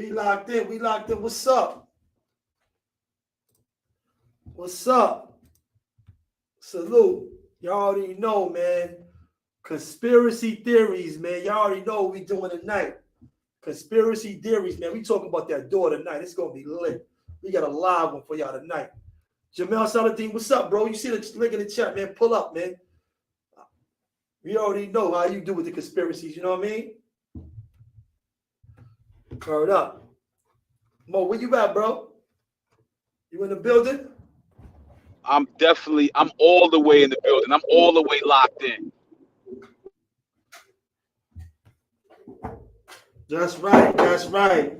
We locked in. We locked in. What's up? What's up? Salute. Y'all already know, man. Conspiracy theories, man. Y'all already know what we doing tonight. Conspiracy theories, man. We talking about that door tonight. It's gonna be lit. We got a live one for y'all tonight. Jamel Saladin, what's up, bro? You see the link in the chat, man. Pull up, man. We already know how you do with the conspiracies, you know what I mean? Turn up. Mo, where you at, bro? You in the building? I'm all the way in the building. I'm all the way locked in. That's right. That's right.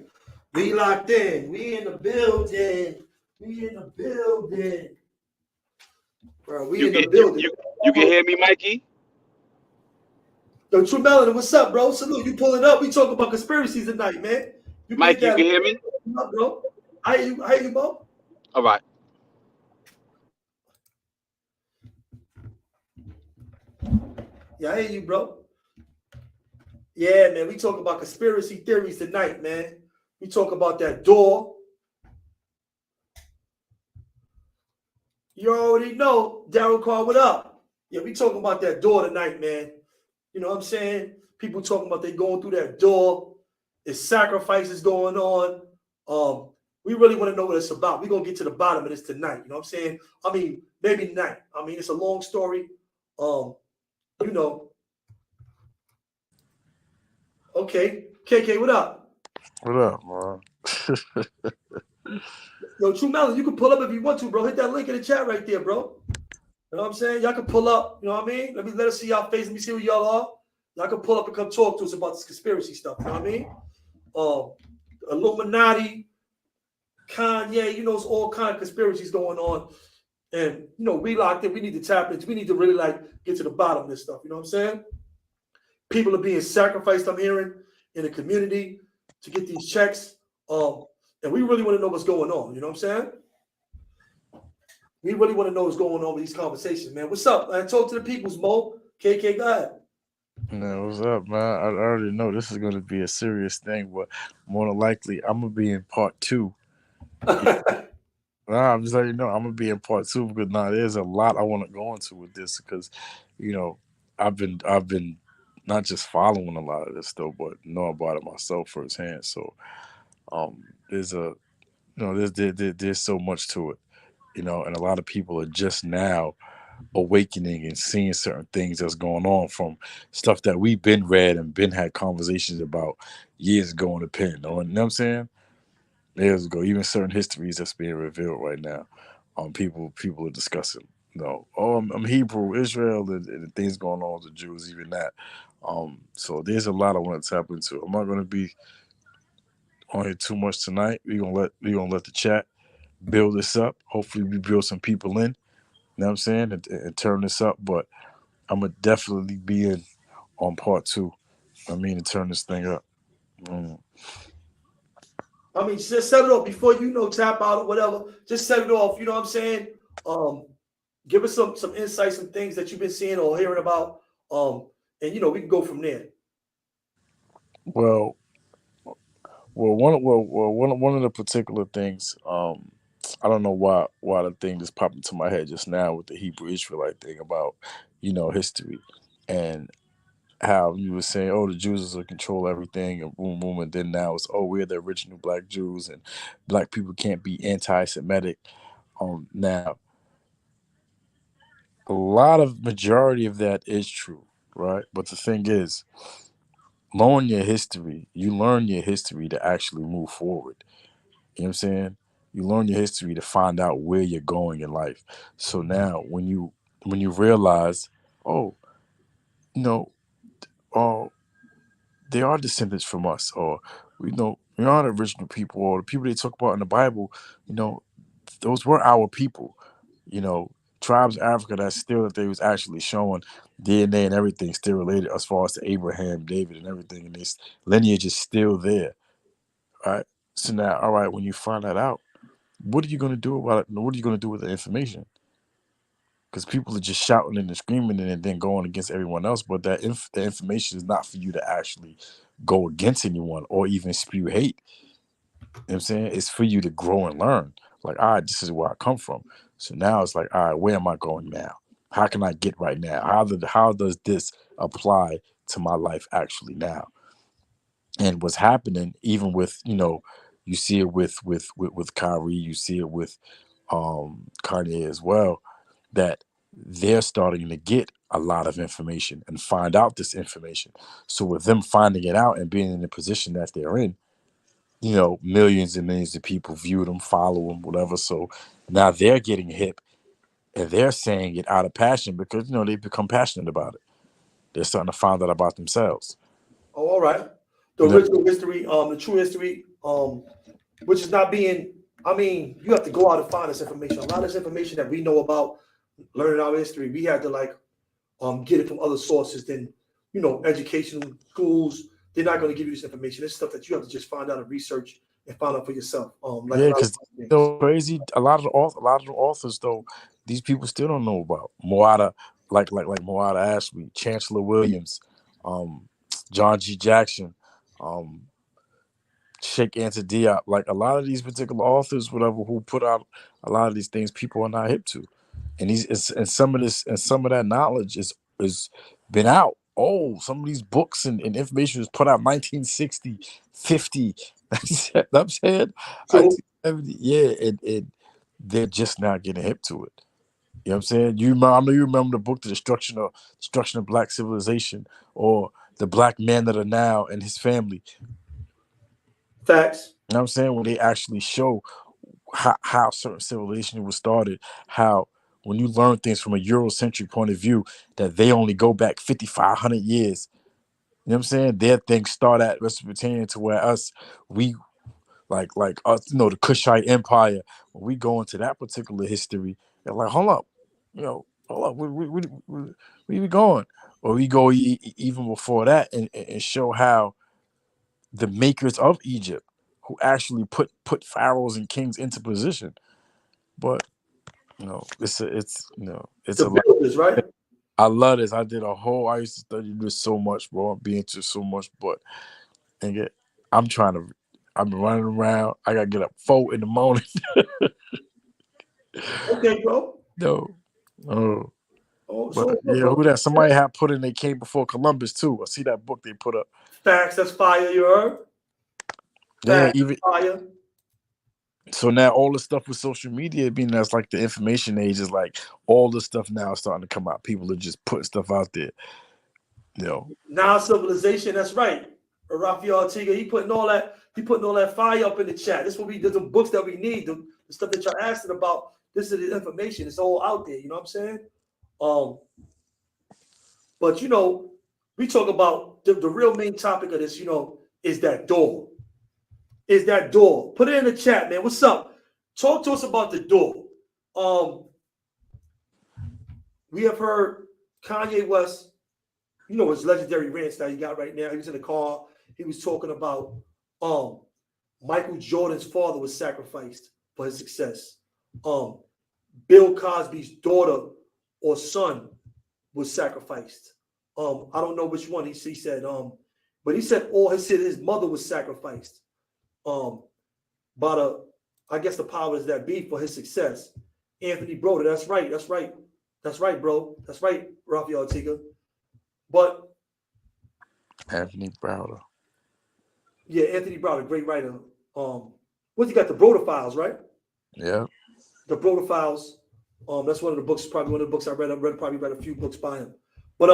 We locked in. We in the building. We in the building. Bro, we in the building. You can hear me, Mikey? Yo, True Melon, what's up, bro? Salute. You pulling up. We talking about conspiracies tonight, man. Mikey, you can hear me? Up, bro. I hear you, bro. All right. Yeah, I hear you, bro. Yeah, man. We talk about conspiracy theories tonight, man. We talk about that door. You already know, Daryl Carr, what up? Yeah, we talking about that door tonight, man. You know what I'm saying? People talking about they going through that door. There's sacrifices going on. We really want to know what it's about. We're going to get to the bottom of this tonight. You know what I'm saying? I mean, maybe tonight. I mean, it's a long story. You know. Okay. KK, what up? What up, man? Yo, True Melon, you can pull up if you want to, bro. Hit that link in the chat right there, bro. You know what I'm saying? Y'all can pull up. You know what I mean? Let us see y'all face. Let me see who y'all are. Y'all can pull up and come talk to us about this conspiracy stuff. You know what I mean? Illuminati, Kanye, you know, it's all kind of conspiracies going on. And, you know, we locked in. We need to tap into. We need to really, like, get to the bottom of this stuff. You know what I'm saying? People are being sacrificed, I'm hearing, in the community to get these checks. And we really want to know what's going on. You know what I'm saying? We really want to know what's going on with these conversations, man. What's up? I talk to the peoples, Mo. KK, go ahead. Man, what's up, man? I already know this is going to be a serious thing, but more than likely, I'm going to be in part 2. I'm just letting you know, I'm going to be in part 2 because there's a lot I want to go into with this because, you know, I've been not just following a lot of this stuff, but know about it myself firsthand. So, there's there's so much to it, you know, and a lot of people are just now awakening and seeing certain things that's going on from stuff that we've been read and been had conversations about years ago in the pen. You know what I'm saying? Years ago, even certain histories that's being revealed right now. People are discussing. You know, I'm Hebrew, Israel, and things going on with the Jews, even that. So there's a lot I want to tap into. I'm not going to be on here too much tonight. We're gonna let the chat build this up. Hopefully, we build some people in. You know what I'm saying? And turn this up. But I'm going to definitely be in on part 2. I mean, to turn this thing up. I mean, just set it off before you tap out or whatever. Just set it off. You know what I'm saying? Give us some insights and things that you've been seeing or hearing about. And we can go from there. Well, one of the particular things. I don't know why the thing just popped into my head just now with the Hebrew Israelite thing about history and how you were saying, oh, the Jews will control everything and boom, boom. And then now it's, oh, we're the original black Jews and black people can't be anti-Semitic. Now, a lot of majority of that is true, right? But the thing is, learn your history. You learn your history to actually move forward. You know what I'm saying? You learn your history to find out where you're going in life. So now when you realize, oh, they are descendants from us, or we are the original people, or the people they talk about in the Bible, those were our people. Tribes of Africa that they was actually showing DNA and everything still related as far as to Abraham, David, and everything, and this lineage is still there. Right? So now, all right, when you find that out, what are you going to do about it? What are you going to do with the information? Because people are just shouting and screaming and then going against everyone else. But the information is not for you to actually go against anyone or even spew hate. what I'm saying? It's for you to grow and learn. Like, all right, this is where I come from. So now it's like, all right, where am I going now? How can I get right now? How does this apply to my life actually now? And what's happening, even with, you see it with Kyrie, you see it with Kanye as well, that they're starting to get a lot of information and find out this information. So with them finding it out and being in the position that they're in, millions and millions of people view them, follow them, whatever. So now they're getting hip and they're saying it out of passion because they've become passionate about it. They're starting to find out about themselves. Oh, all right. The You know, original history, the true history, which is not being. I mean, you have to go out and find this information. A lot of this information that we know about learning our history, we had to get it from other sources than educational schools. They're not going to give you this information. It's stuff that you have to just find out and research and find out for yourself. Like a yeah, lot of because other things. crazy. A lot of the authors though, these people still don't know about Moata, like Moata Ashley, Chancellor Williams, um, John G. Jackson, um, Sheikh Anta Diop. Like a lot of these particular authors, whatever, who put out a lot of these things, people are not hip to. And some of this and some of that knowledge is been out. Oh, some of these books and information was put out 1960, 50. That's what I'm saying. So 1970, yeah, they're just not getting hip to it. You know what I'm saying? I know you remember the book, The Destruction of Black Civilization, or The Black Man of the Nile and His Family. facts. You know what I'm saying? Where they actually show how certain civilization was started, how when you learn things from a Eurocentric point of view, that they only go back 5,500 years. You know what I'm saying? Their things start at Mesopotamian to where we like us, the Kushite Empire. When we go into that particular history, they're like, hold up, hold up, where we going? Or we go even before that and show how the makers of Egypt, who actually put pharaohs and kings into position. But it's The a lot. builders, right? I love this. I used to study this so much, bro. I'm being to so much, but I'm trying to. I've been running around. I gotta get up 4 in the morning. Okay, bro. No, oh, Oh, but so what, yeah, bro? who that? Somebody had put in. They came before Columbus too. I see that book they put up. Facts. That's fire. You heard? Yeah, Facts. even Fire. so now all the stuff with social media being that's like the information age is like all the stuff now is starting to come out. People are just putting stuff out there. Now civilization. That's right. Raphael Tiga, he putting all that. He putting all that fire up in the chat. This will be the books that we need. The stuff that you're asking about. This is the information. It's all out there. You know what I'm saying? Um, but we talk about the real main topic of this. Is that door? Is that door? Put it in the chat, man. What's up? Talk to us about the door. We have heard Kanye West, his legendary rants that he got right now. He was in the car. He was talking about Michael Jordan's father was sacrificed for his success. Bill Cosby's daughter or son was sacrificed. I don't know which one. He said, but he said his mother was sacrificed. By I guess the powers that be for his success. Anthony Broder, that's right, bro. That's right, Raphael Tiga. But Anthony Browder. yeah, Anthony Browder, great writer. What you got? The Broder Files, right? Yeah. The Broder Files. That's one of the books. Probably one of the books I read. Probably read a few books by him. But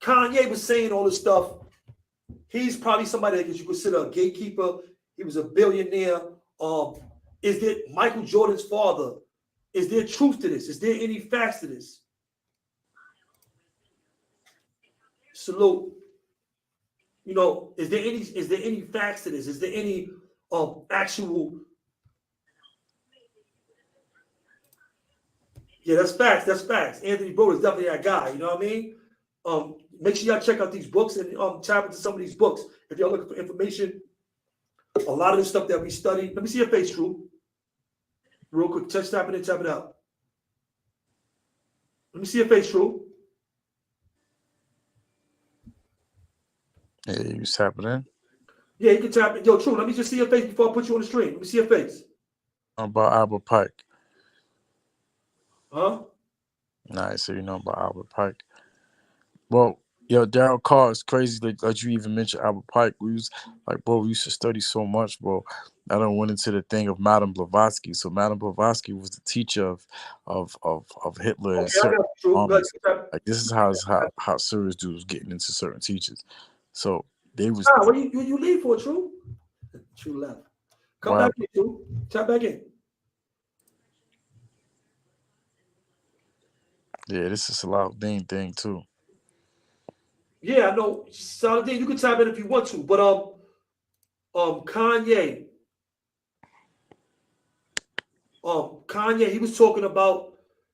Kanye was saying all this stuff. He's probably somebody that you consider a gatekeeper. He was a billionaire. Is there Michael Jordan's father? Is there truth to this? Is there any facts to this? Salute. Is there any facts to this? Is there any actual? Yeah, that's facts. That's facts. Anthony Broder is definitely that guy. You know what I mean? Make sure y'all check out these books and tap into some of these books if y'all looking for information. A lot of the stuff that we study. Let me see your face, True. Real quick, tap it in, tap it out. Let me see your face, True. Yeah, you tapping in. Yeah, you can tap it. Yo, True, let me just see your face before I put you on the stream. Let me see your face. About Albert Pike. Huh? Nice. So you know about Albert Pike. Well, yo, Daryl Carr is crazy that you even mentioned Albert Pike. We was like, bro, we used to study so much, bro. I done went into the thing of Madame Blavatsky. So Madame Blavatsky was the teacher of Hitler and Okay, I got certain you, True. Good. armies. Like this is how serious dudes was getting into certain teachers. So they was Ah, what you leave for, True? True left. Come wow. back in, True. Tap back in. Yeah, this is a Salahuddin thing too. Yeah, I know. Saladin, you can tap in if you want to, but Kanye, Kanye, he was talking about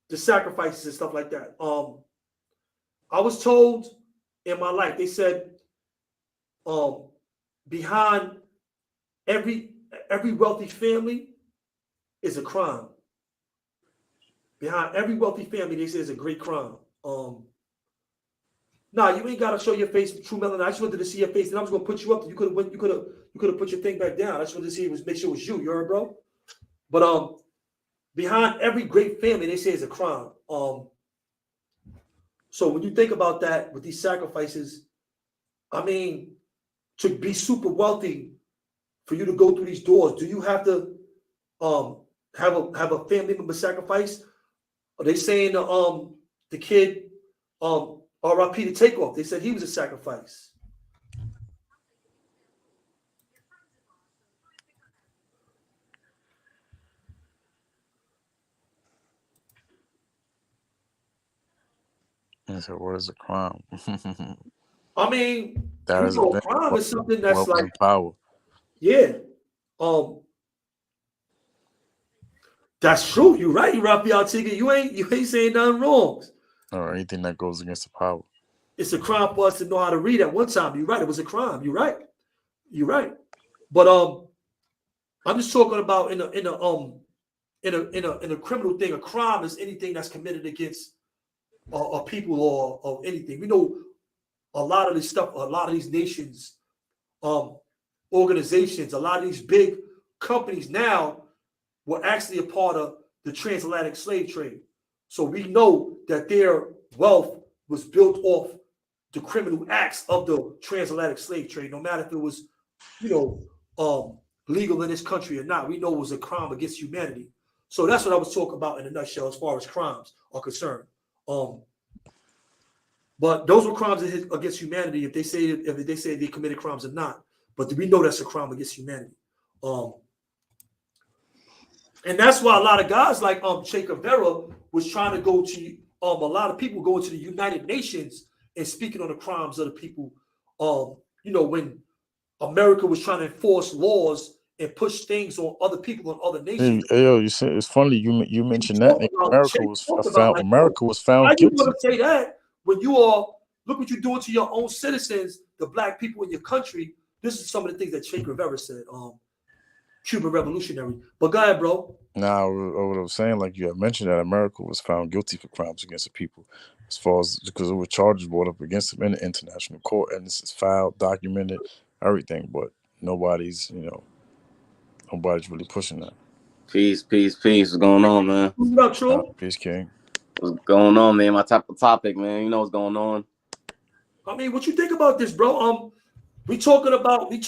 the sacrifices and stuff like that. I was told in my life, they said, behind every wealthy family is a crime. Behind every wealthy family, they say is a great crime. Nah, you ain't gotta show your face, True Melon. I just wanted to see your face, and I was gonna put you up. You could have put your thing back down. I just wanted to see make sure it was you. You heard, bro? But behind every great family, they say is a crime. So when you think about that with these sacrifices, I mean, to be super wealthy, for you to go through these doors, do you have to have a family member sacrifice? Are they saying the kid R.I.P. to Takeoff? They said he was a sacrifice. And so what is a crime? I mean, That is a thing. crime is something that's Wealth like, and power. yeah, that's true. You're right, Raphael Tigger. You ain't saying nothing wrong. Or anything that goes against the power. It's a crime for us to know how to read at one time. You're right. It was a crime. You're right. You're right. But I'm just talking about in a criminal thing. A crime is anything that's committed against a people or anything. We know a lot of this stuff. A lot of these nations, organizations, a lot of these big companies now were actually a part of the transatlantic slave trade. So we know that their wealth was built off the criminal acts of the transatlantic slave trade, no matter if it was, legal in this country or not. We know it was a crime against humanity. So that's what I was talking about in a nutshell as far as crimes are concerned. But those were crimes against humanity if they say they committed crimes or not. But we know that's a crime against humanity. And that's why a lot of guys like Che Guevara was trying to go to a lot of people going to the United Nations and speaking on the crimes of the people. When America was trying to enforce laws and push things on other people and other nations. Hey, yo, you said it's funny you mentioned that America was found Why you guilty. want to say that when you are look what you're doing to your own citizens, the black people in your country? This is some of the things that Che Guevara said. Cuban revolutionary. But go ahead, bro. Now, what I was saying, like you had mentioned, that America was found guilty for crimes against the people, as far as because there were charges brought up against them in the international court, and this is filed, documented, everything. But nobody's really pushing that. Peace. What's going on, man? What's up, True? Peace, King. What's going on, man? My type of topic, man. You know what's going on. I mean, what you think about this, bro? We talking about these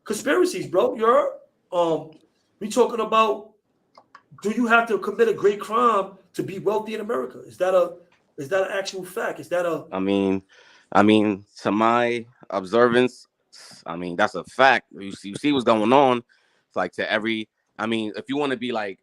conspiracies, bro. We talking about, do you have to commit a great crime to be wealthy in America? Is that an actual fact? Is that a? I mean, to my observance, I mean that's a fact. You see what's going on. It's like to every. I mean, if you want to be like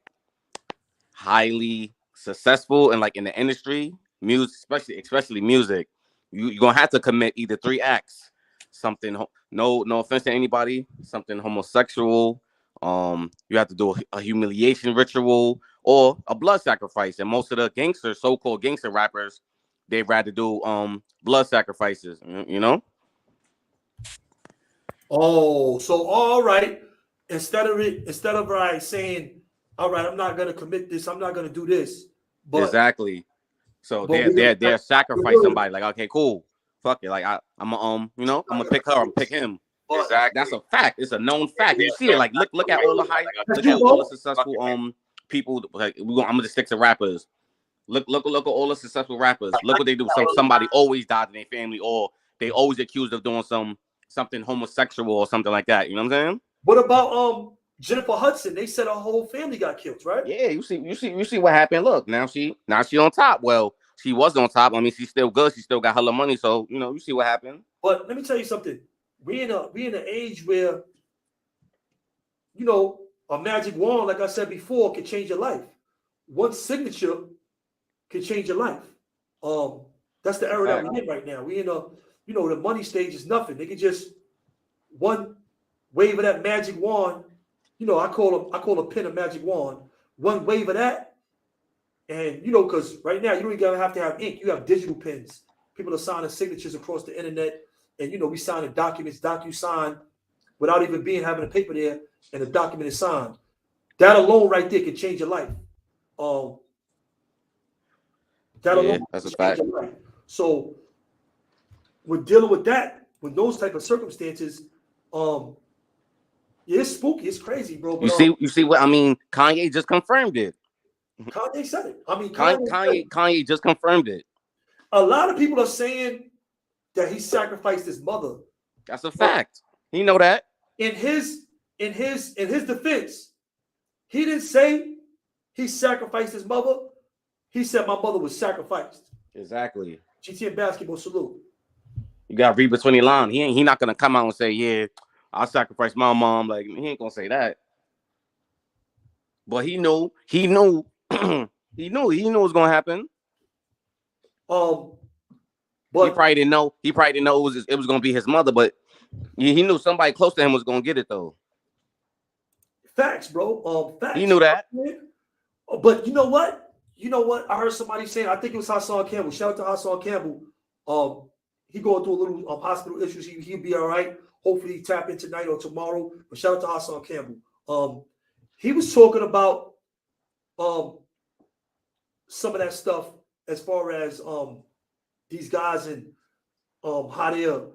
highly successful and like in the industry, music, especially music, you're gonna have to commit either 3 acts. Something, no offense to anybody, something homosexual. You have to do a humiliation ritual or a blood sacrifice. And most of the gangsters, so-called gangster rappers, they'd rather do blood sacrifices, you know? Oh, so all right. Instead of right saying, all right, I'm not gonna commit this, I'm not gonna do this. But Exactly. So but they'll sacrifice somebody. Like, okay, cool. fuck it. Like I'm gonna pick her. I'm pick him. Exactly. That's a fact. It's a known fact. You see it. Like look at all the high, That's look you, at all bro. the successful people. Like I'm gonna just stick to rappers. Look at all the successful rappers. Look what they do. Somebody always died in their family, or they always accused of doing something homosexual or something like that. You know what I'm saying? What about Jennifer Hudson? They said her whole family got killed, right? Yeah, you see what happened. Look, now she on top. Well, she was on top. I mean, she's still good. She still got hella money. So you see what happened. But let me tell you something. We in an age where, a magic wand, like I said before, can change your life. One signature can change your life. That's the era that we're in right now. We in the money stage is nothing. They can just one wave of that magic wand. I call a pen a magic wand. One wave of that, and because right now you don't even have to have ink. You have digital pens. People are signing signatures across the internet, and we signing documents, DocuSign, without even having a paper there, and the document is signed. That alone right there can change your life. That's a fact. So we're dealing with that, with those type of circumstances. It's spooky, it's crazy, bro. But, you see what I mean? Kanye just confirmed it. Kanye said it. I mean, Kanye just confirmed it. A lot of people are saying that he sacrificed his mother. That's a fact. He know that. In his defense, he didn't say he sacrificed his mother. He said my mother was sacrificed. Exactly. GTN basketball salute. You got to read between the lines. He not gonna come out and say, yeah, I sacrificed my mom. Like he ain't gonna say that. But he knew what's gonna happen. But he probably didn't know. He probably didn't know it was gonna be his mother, but he knew somebody close to him was gonna get it though. Facts, bro. Facts. He knew that. But you know what? I heard somebody saying, I think it was Hassan Campbell. Shout out to Hassan Campbell. He going through a little hospital issues. He'll be all right. Hopefully he tap in tonight or tomorrow. But shout out to Hassan Campbell. He was talking about some of that stuff as far as these guys and how they're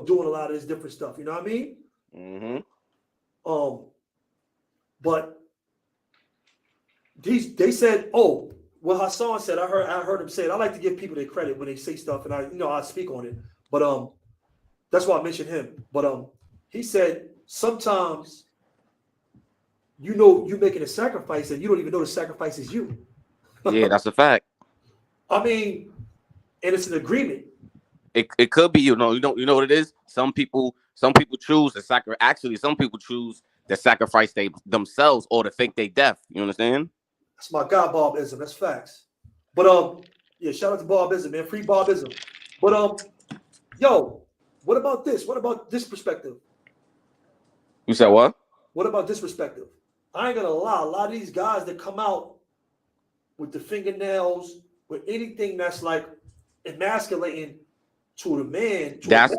doing a lot of this different stuff. You know what I mean? Mm-hmm. But they said, what Hassan said, I heard him say it. I like to give people their credit when they say stuff, and I speak on it. But that's why I mentioned him. But he said sometimes you're making a sacrifice and you don't even know the sacrifice is you. Yeah, that's a fact. I mean, and it's an agreement. It could be, you know what it is? Some people choose to sacrifice. Actually, some people choose to sacrifice themselves or to fake their death. You understand? That's my guy, Bobism. That's facts. But yeah, shout out to Bobism, man. Free Bobism. But yo, what about this? What about this perspective? You said what? What about this perspective? I ain't gonna lie, a lot of these guys that come out with the fingernails, with anything that's like emasculating to the man. That's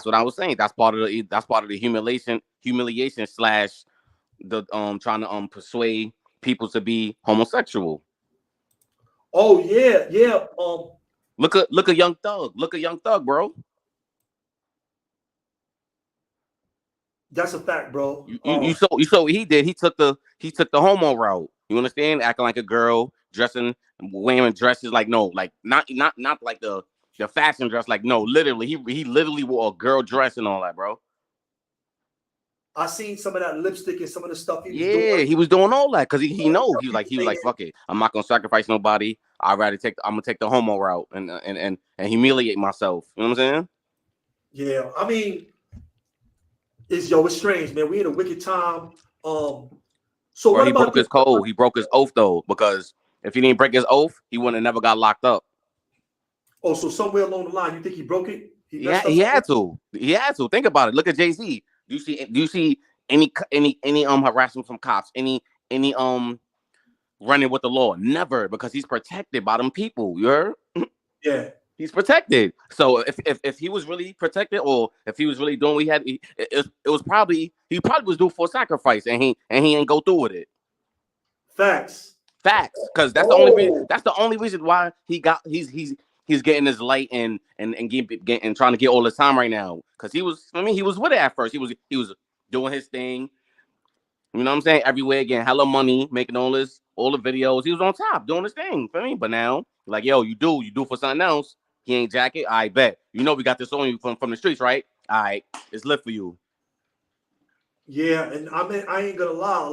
what I was saying. That's part of the humiliation slash the trying to persuade people to be homosexual. Oh yeah. Look at Young Thug. Look at Young Thug, bro. That's a fact, bro. You saw what he did. He took the homo route. You understand? Acting like a girl, wearing dresses like not like the fashion dress. Like no, literally, he literally wore a girl dress and all that, bro. I seen some of that lipstick and some of the stuff he was doing. He was doing all that because he know he was like fuck it, I'm not gonna sacrifice nobody. I'm gonna take the homo route and humiliate myself. You know what I'm saying? Yeah, I mean, it's strange, man. We in a wicked time. So what he broke his code. He broke his oath though, because if he didn't break his oath, he wouldn't have never got locked up. Oh, so somewhere along the line, you think he broke it? He had to. He had to. Think about it. Look at Jay-Z. Do you see any harassment from cops? Any running with the law? Never, because he's protected by them people. You heard? Yeah. He's protected. So if he was really protected, or if he was really doing what he had, it was probably was due for sacrifice, and he ain't go through with it. Facts. Because that's the only reason. That's the only reason why he's he's getting his light and trying to get all his time right now. Because he was with it at first. He was doing his thing. You know what I'm saying? Everywhere, getting hella money, making all the videos. He was on top, doing his thing. For me, but now, like, yo, you do for something else. He ain't jacket. I bet. You know we got this on you from the streets, right? All right, it's lit for you. Yeah, and I mean, I ain't gonna lie.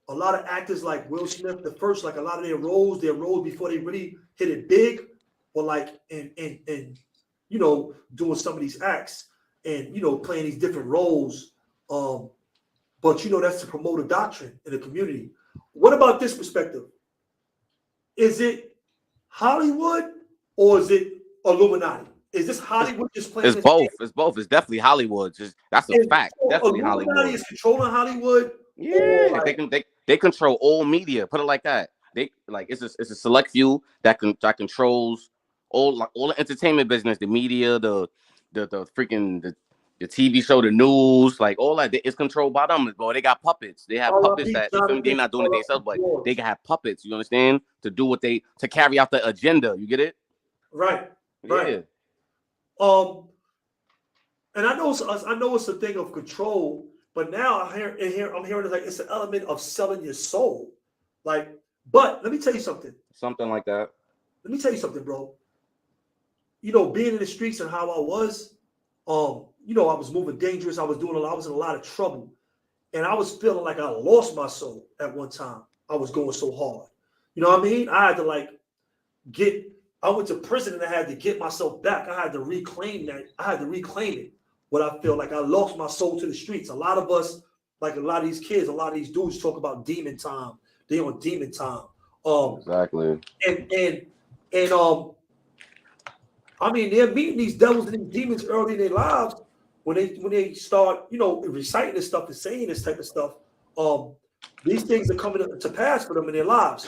A lot of actors like Will Smith, the first, like a lot of their roles before they really hit it big, were like and you know, doing some of these acts and you know, playing these different roles. But you know, that's to promote a doctrine in the community. What about this perspective? Is it Hollywood or is it Illuminati? Is this Hollywood just playing? It's both. It's both. It's definitely Hollywood. That's a fact. Definitely Illuminati Hollywood. is controlling Hollywood. Yeah, they control all media. Put it like that. It's a select few that controls all the entertainment business, the media, the freaking the TV show, the news, like all that. It's controlled by them. Boy, they got puppets. They have puppets that they're not doing it themselves, but they can have puppets. You understand? To do to carry out the agenda. You get it? Right. Yeah. And I know it's a thing of control, but now I'm hearing like it's an element of selling your soul. Like, but let me tell you something. Something like that. Let me tell you something, bro. You know, being in the streets and how I was, you know, I was moving dangerous. I was in a lot of trouble. And I was feeling like I lost my soul at one time. I was going so hard. You know what I mean? I had to I went to prison and I had to get myself back. I had to reclaim that. I had to reclaim it. What I feel like I lost my soul to the streets. A lot of us, like a lot of these kids, a lot of these dudes talk about demon time. They on demon time. Exactly. And I mean, they're meeting these devils and these demons early in their lives when they start, you know, reciting this stuff and saying this type of stuff. These things are coming to pass for them in their lives.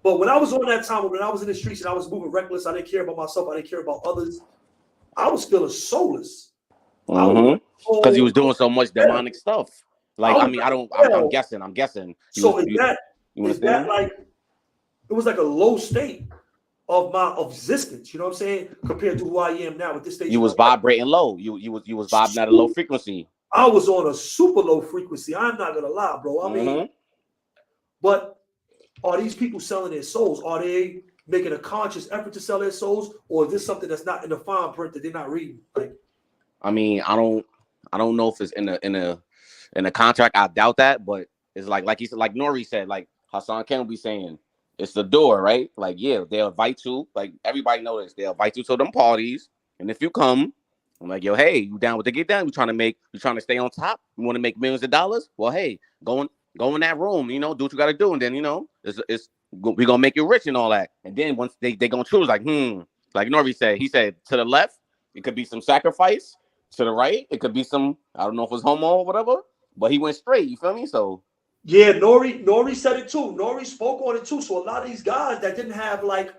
But when I was on that time, when I was in the streets and I was moving reckless, I didn't care about myself. I didn't care about others. I was feeling soulless. Because he was doing so much demonic stuff. Like, I'm guessing. So is that like, it was like a low state of my existence, you know what I'm saying? Compared to who I am now at this stage. You was vibrating low. You was vibing at a low frequency. I was on a super low frequency. I'm not gonna lie, bro. I mean, but are these people selling their souls? Are they making a conscious effort to sell their souls, or is this something that's not in the fine print that they're not reading? Like, I mean, I don't know if it's in a contract. I doubt that, but it's like he said, like Nori said, like Hassan Ken will be saying, it's the door, right? Like, yeah, they'll invite you. Like, everybody knows this. They'll invite you to them parties, and if you come, I'm like, yo, hey, you down with the get down? You trying to stay on top? You want to make millions of dollars? Well, hey, go in that room, you know, do what you got to do, and then, you know, we're gonna make you rich and all that. And then once they gonna choose, like Nori said, he said to the left, it could be some sacrifice. To the right, it could be some, I don't know if it was homo or whatever, but he went straight, you feel me? So yeah, Nori said it too. Nori spoke on it too. So a lot of these guys that didn't have like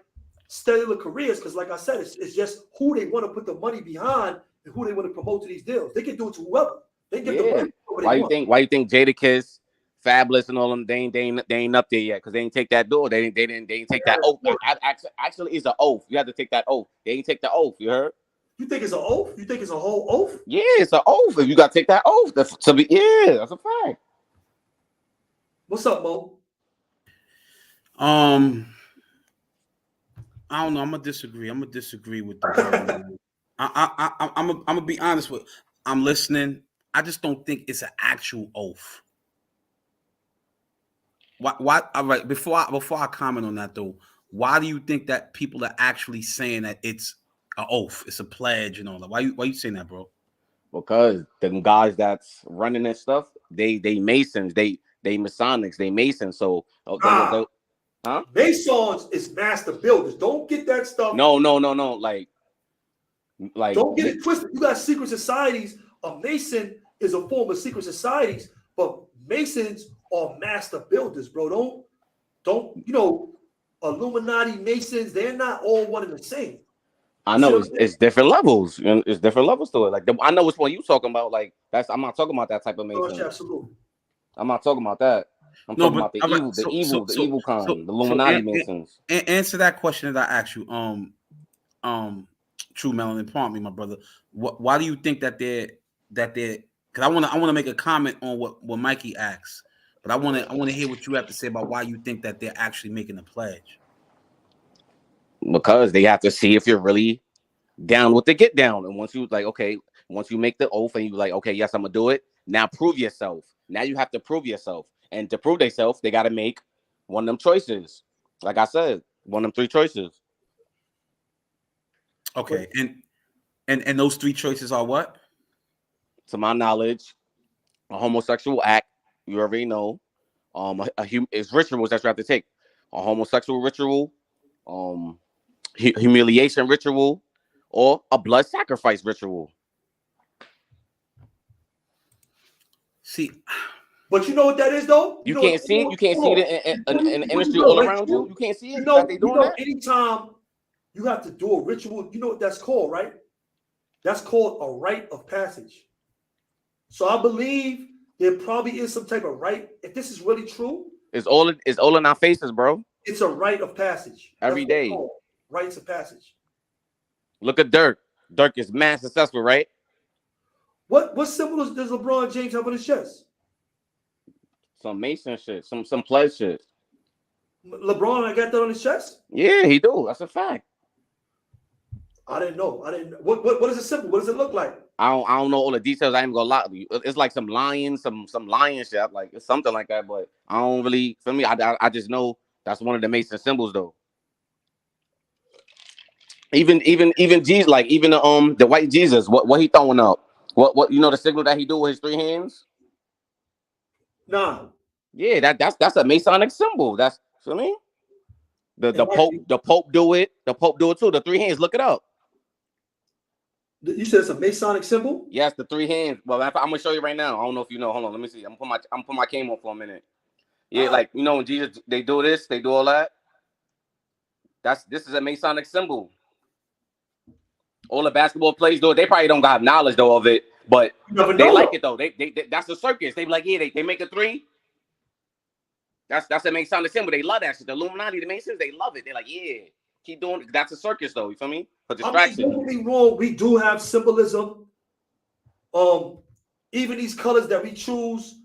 stellar careers, because like I said, it's just who they want to put the money behind and who they want to promote to these deals. They can do it to whoever. They get the money. Why you think Jadakiss, Fabulous, and all them they ain't up there yet? Because they ain't take that door. They didn't take that oath. Actually, it's an oath. You have to take that oath. They ain't take the oath. You heard? You think it's an oath? You think it's a whole oath? Yeah, it's an oath. If you got to take that oath, that's a fact. What's up, Mo? I don't know. I'm gonna disagree. with the I'm gonna be honest with. I'm listening. I just don't think it's an actual oath. Why? All right. Before I comment on that though, why do you think that people are actually saying that it's an oath? It's a pledge and all that. Why you saying that, bro? Because the guys that's running that stuff, they Masons, they Masonics, they Masons. So Masons is master builders. Don't get that stuff. No. Like don't get it twisted. You got secret societies. A Mason is a form of secret societies, but Masons are master builders, bro. Don't you know? Illuminati, Masons, they're not all one and the same. I know it's different levels. It's different levels to it. Like I know which one you talking about. Like I'm not talking about that type of Mason. Absolutely. I'm not talking about that. I'm talking about the evil kind, the Illuminati Masons. Answer that question that I asked you. True Melanin, pardon me, my brother. Why do you think that they're because I want to make a comment on what Mikey asks, but I want to hear what you have to say about why you think that they're actually making a pledge. Because they have to see if you're really down with the get down. And once you like, okay, once you make the oath and you like, okay, yes, I'm gonna do it. Now prove yourself. Now you have to prove yourself. And to prove themselves, they gotta make one of them choices. Like I said, one of them 3 choices. Okay, and those 3 choices are what? To my knowledge, a homosexual act, you already know. It's rituals that you have to take. A homosexual ritual, humiliation ritual, or a blood sacrifice ritual. See, but you know what that is though? You can't see it. You can't see it in the industry all around you. You can't see it. That they doing that. Anytime you have to do a ritual, you know what that's called, right? That's called a rite of passage. So I believe there probably is some type of rite. If this is really true, it's all in our faces, bro. It's a rite of passage. Every day. Rites of passage. Look at Dirk. Dirk is mad successful, right? What symbol does LeBron James have on his chest? Some Mason shit, some pledge shit. LeBron, I got that on his chest? Yeah, he do. That's a fact. I didn't know. What is the symbol? What does it look like? I don't know all the details. I ain't gonna lie to you. It's like some lion shit. Like it's something like that, but I don't really for me. I just know that's one of the Mason symbols though. Even Jesus, like even the white Jesus, what he throwing up? What you know the signal that he do with his 3 hands? Nah. Yeah, that's a Masonic symbol. That's what I mean. The Pope do it. The Pope do it too. The 3 hands. Look it up. You said it's a Masonic symbol? Yes, the 3 hands. Well, I'm gonna show you right now. I don't know if you know. Hold on, let me see. I'm gonna put my cane on for a minute. Yeah, like you know when Jesus they do this, they do all that. This is a Masonic symbol. All the basketball players do it. They probably don't have knowledge though of it, but they like it though. They that's a circus. They be like, yeah, they make a 3. That's a Masonic symbol. They love that shit. The Illuminati, the Masons, they love it. They're like, yeah, keep doing it. That's a circus though. You feel me? For distraction. Don't get me wrong. We do have symbolism. Even these colors that we choose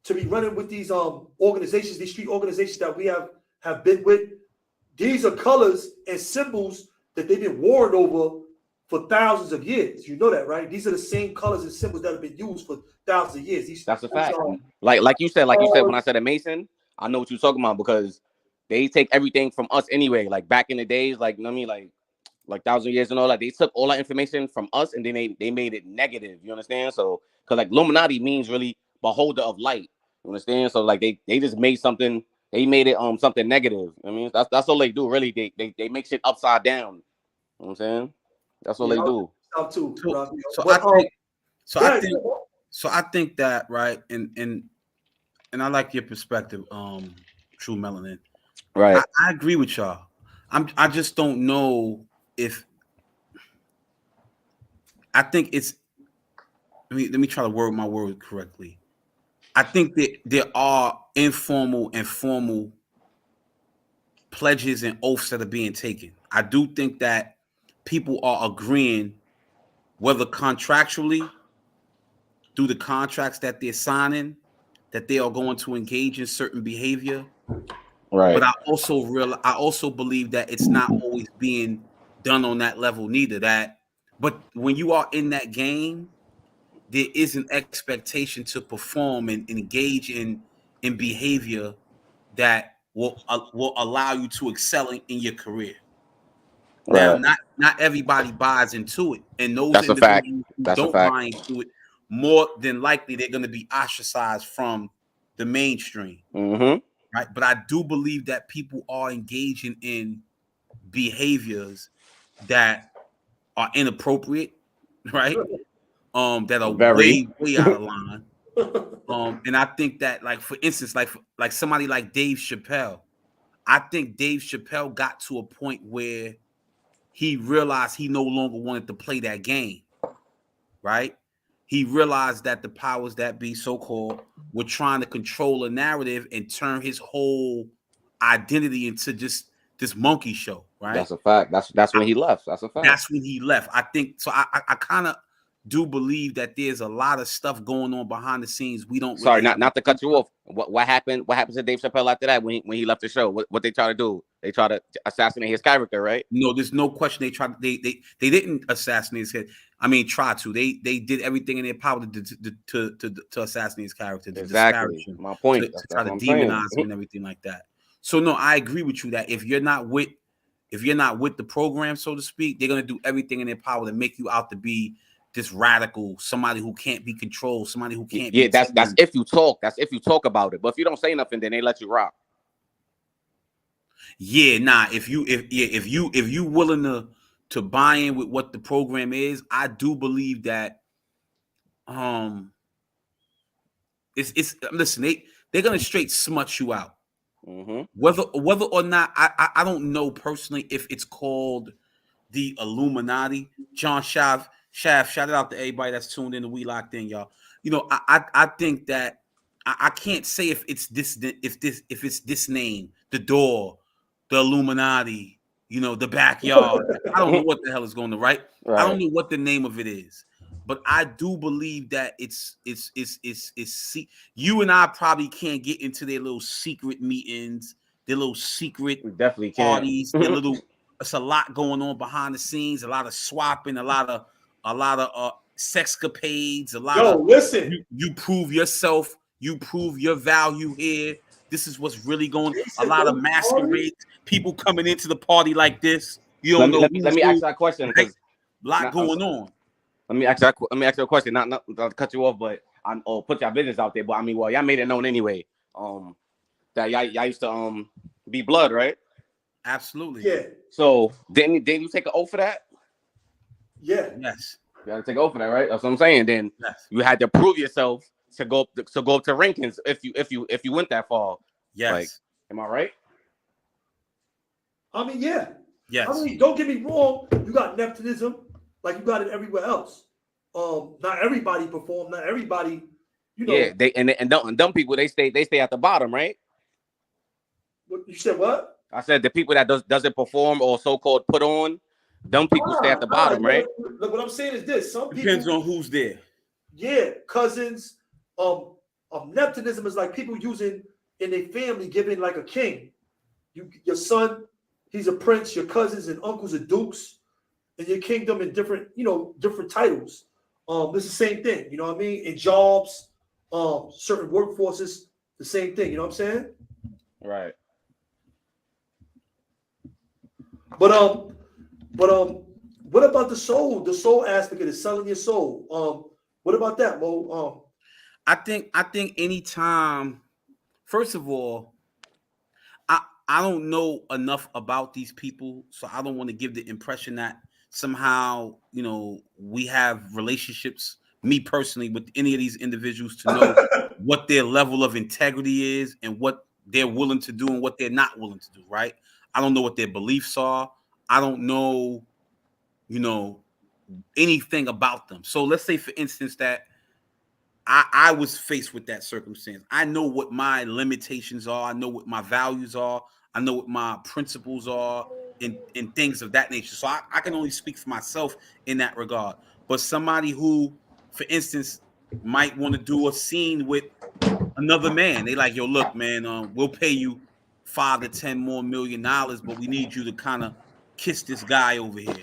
to be running with these organizations, these street organizations that we have been with, these are colors and symbols that they've been warned over for thousands of years. You know that, right? These are the same colors and symbols that have been used for thousands of years. That's a fact. Like you said when I said a Mason, I know what you're talking about because they take everything from us anyway. Like back in the days, like you know what I mean, like 1,000 years and all that. They took all that information from us and then they made it negative. You understand? So because like Illuminati means really beholder of light. You understand? So like they just made something. They made it something negative. I mean that's all they do. Really, they make shit upside down. You know what I'm saying? That's what they do. So I think that right, and I like your perspective, True Melanin. Right. I agree with y'all. I just don't know if I think it's. Let me try to word my word correctly. I think that there are informal and formal pledges and oaths that are being taken. I do think that people are agreeing, whether contractually, through the contracts that they're signing, that they are going to engage in certain behavior. Right. But I also believe that it's not always being done on that level neither. But when you are in that game, there is an expectation to perform and engage in behavior that will allow you to excel in your career. Now, not everybody buys into it, and those individuals who don't buy into it, more than likely they're going to be ostracized from the mainstream. Mm-hmm. Right, but I do believe that people are engaging in behaviors that are inappropriate, right? That are way out of line. And I think that, like for instance, like somebody like Dave Chappelle, I think Dave Chappelle got to a point where he realized he no longer wanted to play that game, right? He realized that the powers that be, so-called, were trying to control a narrative and turn his whole identity into just this monkey show, right? That's a fact. That's when he left. That's a fact. That's when he left. I think so. I kind of do believe that there's a lot of stuff going on behind the scenes. We don't. Sorry, really not to cut you off. What happened? What happened to Dave Chappelle after that when he left the show? What they try to do? They try to assassinate his character, right? No, there's no question. They tried. They didn't assassinate his head. I mean, try to. They did everything in their power to assassinate his character. To Exactly. disparage him, My point. To That's try what to I'm demonize saying. him and everything like that. So no, I agree with you that if you're not with the program, so to speak, they're gonna do everything in their power to make you out to be this radical, somebody who can't be controlled, somebody who can't. Yeah, be that's tamed. if you talk. That's if you talk about it. But if you don't say nothing, then they let you rock. Yeah, nah. If you willing to buy in with what the program is, I do believe that it's listen, they're gonna straight smut you out. Mm-hmm. Whether or not I don't know personally if it's called the Illuminati. John Shaft, shout out to everybody that's tuned in to We Locked In, y'all. You know, I think that I can't say if it's this name, the door, the Illuminati, you know, the backyard. I don't know what the hell is going to right. I don't know what the name of it is, but I do believe that it's you and I probably can't get into their little secret meetings, their little secret We definitely can. parties, their little. It's a lot going on behind the scenes, a lot of swapping, a lot of sexcapades, a lot of listen. You prove yourself, you prove your value here. This is what's really going. A lot of masquerades, people coming into the party like this. You don't know. Let me ask that question because a lot going on. Let me ask you a question. Not to cut you off, but put your business out there. But I mean, well, y'all made it known anyway. That y'all used to be blood, right? Absolutely. Yeah. So didn't you take an oath for that? Yeah. Yes. You had to take an oath for that, right? That's what I'm saying. Then you had to prove yourself to go up to rankings if you went that far. Yes. Like, am I right? I mean, yeah. Yes. I mean, don't get me wrong. You got nepotism, like you got it everywhere else. Not everybody perform. Not everybody, you know. Yeah. They and dumb people they stay at the bottom, right? You said what? I said the people that doesn't perform or so-called put on, dumb people stay at the bottom, right? Look, what I'm saying is this: some depends people, on who's there. Yeah, cousins. Nepotism is like people using in their family, giving like a king. Your son, he's a prince. Your cousins and uncles are dukes, in your kingdom in different titles. It's the same thing. You know what I mean? In jobs, certain workforces, the same thing. You know what I'm saying? Right. But what about the soul? The soul aspect of it, selling your soul. What about that, Mo? I think anytime, first of all, I don't know enough about these people, so I don't want to give the impression that somehow, you know, we have relationships, me personally, with any of these individuals to know what their level of integrity is and what they're willing to do and what they're not willing to do, right? I don't know what their beliefs are. I don't know, you know, anything about them. So let's say, for instance, that I was faced with that circumstance. I know what my limitations are. I know what my values are. I know what my principles are in things of that nature. So I can only speak for myself in that regard. But somebody who, for instance, might want to do a scene with another man. They like, yo, look, man, we'll pay you $5 to $10 more million, but we need you to kind of kiss this guy over here.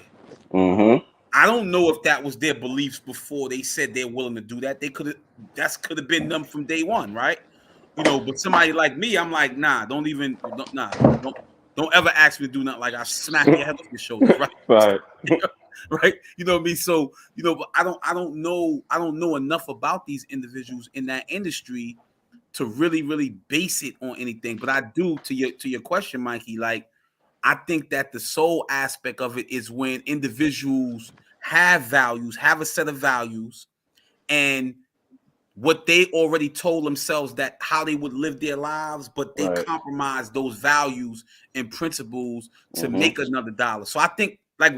Mm-hmm. I don't know if that was their beliefs before they said they're willing to do that. Could have been them from day one, right? You know, but somebody like me, I'm like, nah, don't ever ask me to do nothing. Like I smack your head off your shoulders, right? Right. Right. You know what I mean? So, you know, but I don't know enough about these individuals in that industry to really base it on anything. But I do, to your question, Mikey, like I think that the soul aspect of it is when individuals have values, have a set of values, and what they already told themselves that how they would live their lives, but they compromise those values and principles to make another dollar. So I think I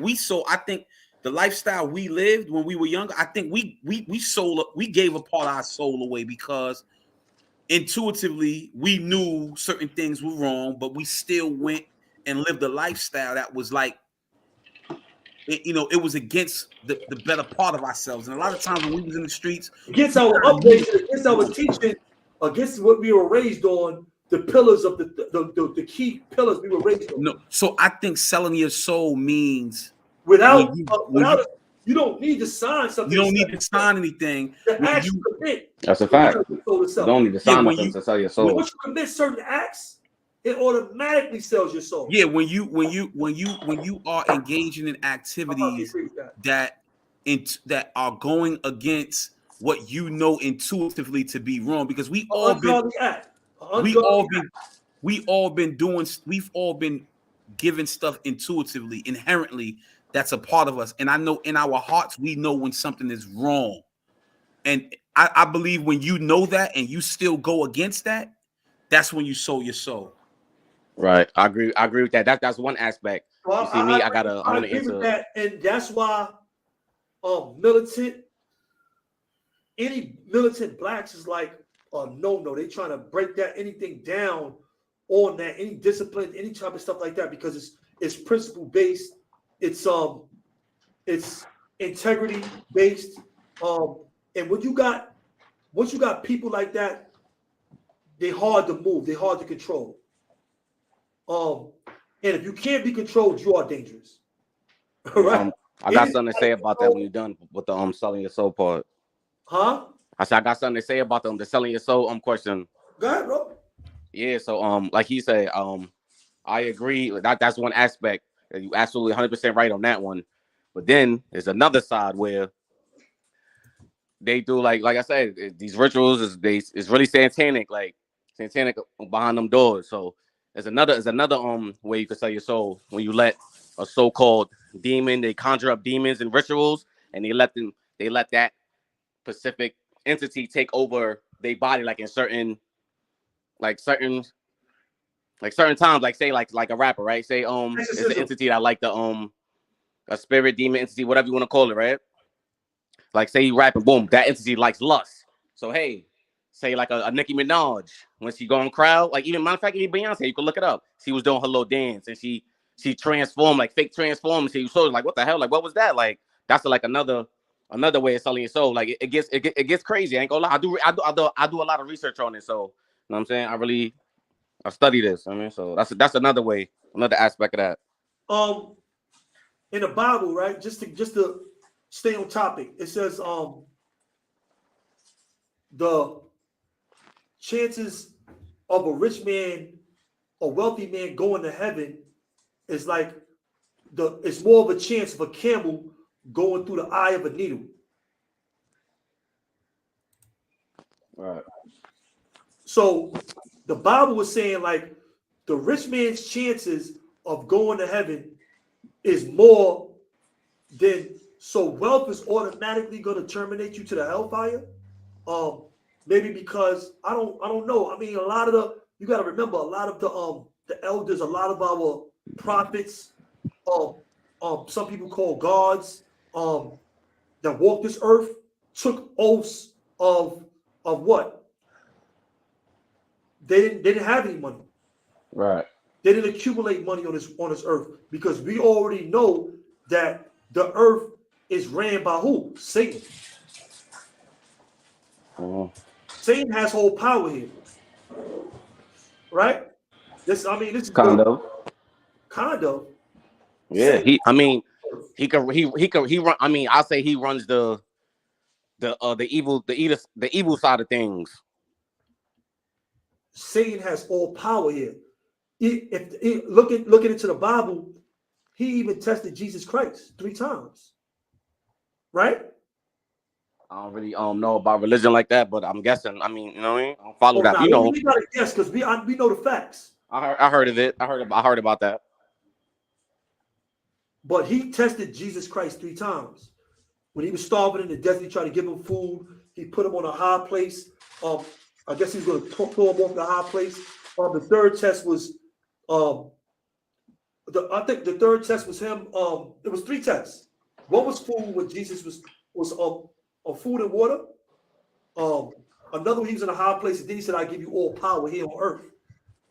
think the lifestyle we lived when we were younger, I think we gave a part of our soul away because intuitively we knew certain things were wrong, but we still went and lived a lifestyle that was like, it was against the better part of ourselves. And a lot of times when we was in the streets, against our upbringing, against our teaching, against what we were raised on, the pillars of the key pillars we were raised on. no. So I think selling your soul means Without when you don't need to sign something. you don't need to sign anything. The acts you commit. That's a fact. You don't need to sign when nothing to sell your soul. Once you commit certain acts, it automatically sells your soul. Yeah, when you are engaging in activities that are going against what you know intuitively to be wrong, because we've all been giving stuff intuitively, inherently. That's a part of us, and I know in our hearts we know when something is wrong, and I believe when you know that and you still go against that, that's when you sold your soul. Right, I agree with that. That's one aspect. Well, you see, I want to answer that, and that's why any militant blacks is like no. They trying to break that anything down on that, any discipline, any type of stuff like that, because it's principle based, it's integrity based, and once you got people like that, they hard to move, they hard to control. And if you can't be controlled, you are dangerous. Right? I got something to say about that when you're done with the selling your soul part. Huh? I said I got something to say about the selling your soul question. Go ahead, bro. Yeah, so like he said, I agree. That's one aspect. You absolutely 100% right on that one. But then there's another side where they do like I said, these rituals is really satanic, like satanic behind them doors. So there's another way you can sell your soul, when you let a so-called demon, they conjure up demons and rituals, and they let that specific entity take over their body, like in certain times, like say like a rapper, right? Say it's an entity that like the a spirit, demon entity, whatever you want to call it, right? Like say you rapping, boom, that entity likes lust. So hey, say like a Nicki Minaj, when she go on crowd, like even matter of fact, even Beyonce, you can look it up. She was doing her little dance and she transformed, like fake transformed. She was like, what the hell? Like, what was that? Like, that's like another way of selling your soul. Like it gets crazy. I ain't gonna lie. I do a lot of research on it. So you know what I'm saying? I study this. I mean, so that's another way, another aspect of that. In the Bible, right? Just to stay on topic, it says the chances of a rich man, a wealthy man going to heaven is like it's more of a chance of a camel going through the eye of a needle. Right. So the Bible was saying like the rich man's chances of going to heaven is more than, so wealth is automatically going to terminate you to the hellfire. Maybe because I don't know. I mean, you got to remember, a lot of the elders, a lot of our prophets, some people call gods, that walk this earth, took oaths of what? They didn't have any money. Right. They didn't accumulate money on this earth, because we already know that the earth is ran by who? Satan. Satan has whole power here, right? This is kind of. Yeah, Satan, he run. I mean, I'll say he runs the evil side of things. Satan has all power here. Looking into the Bible, he even tested Jesus Christ 3 times, right? I don't really know about religion like that, but I'm guessing. I mean, you know what I mean? I don't follow that. You know, we gotta guess because we know the facts. I heard of it. I heard about that. But he tested Jesus Christ 3 times. When he was starving in the desert, he tried to give him food. He put him on a high place. I guess he was going to throw him off the high place. The third test was, I think the third test was him. It was 3 tests. One was food, when Jesus was food and water. Another one, he was in a high place, and then he said, "I give you all power here on earth."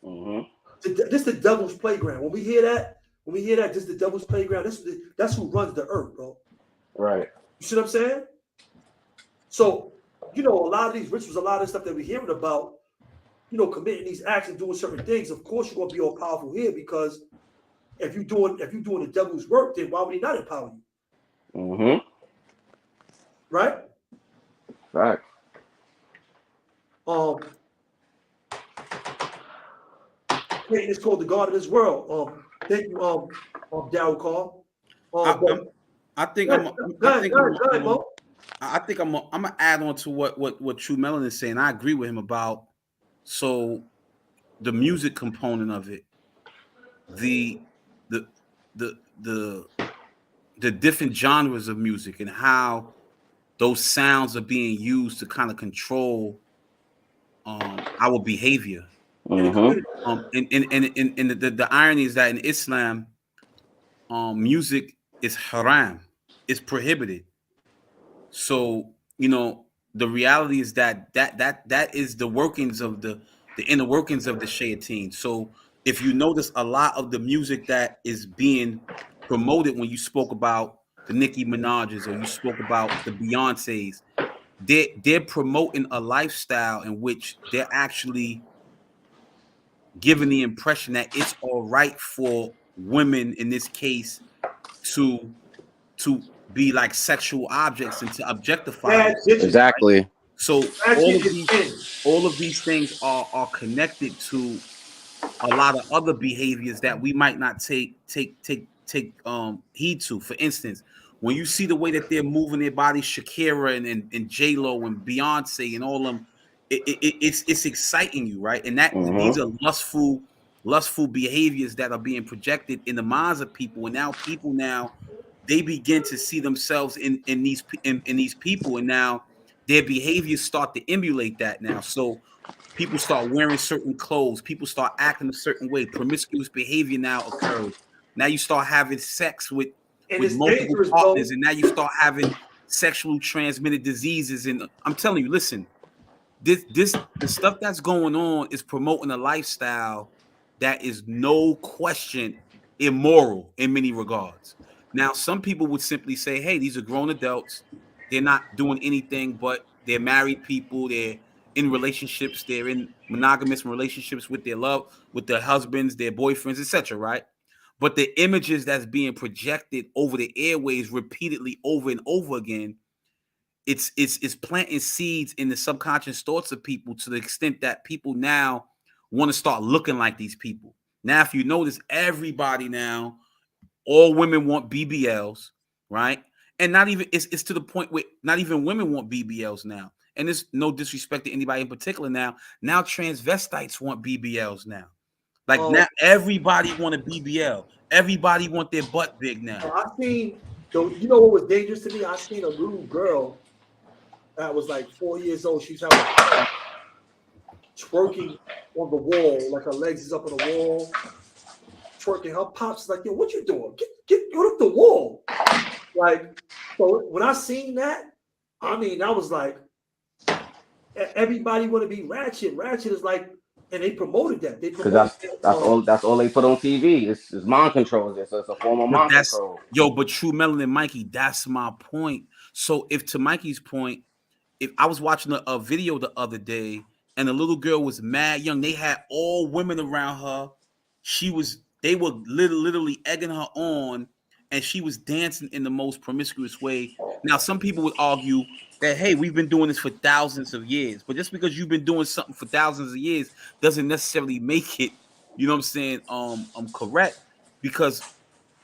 Mm-hmm. This the devil's playground. When we hear that, this is the devil's playground. That's who runs the earth, bro. Right. You see what I'm saying? So, a lot of these rituals, a lot of stuff that we're hearing about, committing these acts and doing certain things. Of course, you're gonna be all powerful here because if you're doing the devil's work, then why would he not empower you? Mm-hmm. Right? Right. Satan is called the God of this world. Thank you, Darryl Carl. I think I'm gonna add on to what True Melon is saying. I agree with him about the music component of it, the different genres of music and how those sounds are being used to kind of control our behavior. Mm-hmm. And the irony is that in Islam, music is haram, it's prohibited. So the reality is that is the workings of the inner workings of the shayateen. So if you notice, a lot of the music that is being promoted when you spoke about the Nicki Minaj's or you spoke about the Beyoncé's, they're promoting a lifestyle in which they're actually giving the impression that it's all right for women in this case to be like sexual objects and to objectify them. Exactly. Right? So all of these things are connected to a lot of other behaviors that we might not take heed to. For instance, when you see the way that they're moving their bodies, Shakira and J Lo and Beyonce and all of them, it's exciting you, right? And that these are lustful behaviors that are being projected in the minds of people, and now people they begin to see themselves in these people, and now their behaviors start to emulate that now. So people start wearing certain clothes, people start acting a certain way, promiscuous behavior now occurs. Now you start having sex with multiple partners, and now you start having sexually transmitted diseases. And I'm telling you, listen, the stuff that's going on is promoting a lifestyle that is no question immoral in many regards. Now, some people would simply say, hey, these are grown adults. They're not doing anything, but they're married people. They're in relationships. They're in monogamous relationships with their husbands, their boyfriends, etc. Right? But the images that's being projected over the airways repeatedly over and over again, it's planting seeds in the subconscious thoughts of people to the extent that people now want to start looking like these people. Now, if you notice, everybody now, all women want BBLs, right? And not even it's to the point where not even women want BBLs now. And there's no disrespect to anybody in particular now. Now transvestites want BBLs now. Like now everybody want a BBL. Everybody want their butt big now. I seen, you know what was dangerous to me? I seen a little girl that was like 4 years old. She's having twerking on the wall, like her legs is up on the wall, twerking. Her pops is like, yo, what you doing? Get up the wall. Like, so when I seen that, I mean, I was like, everybody want to be ratchet. Ratchet is like, and they promoted that. They promoted that's all they put on TV. It's mind control. It's a form of mind control. But True Melon and Mikey, that's my point. So if to Mikey's point, if I was watching a video the other day and the little girl was mad young, they had all women around her. They were literally egging her on, and she was dancing in the most promiscuous way. Now, some people would argue that, hey, we've been doing this for thousands of years, but just because you've been doing something for thousands of years doesn't necessarily make it, you know what I'm saying, correct, because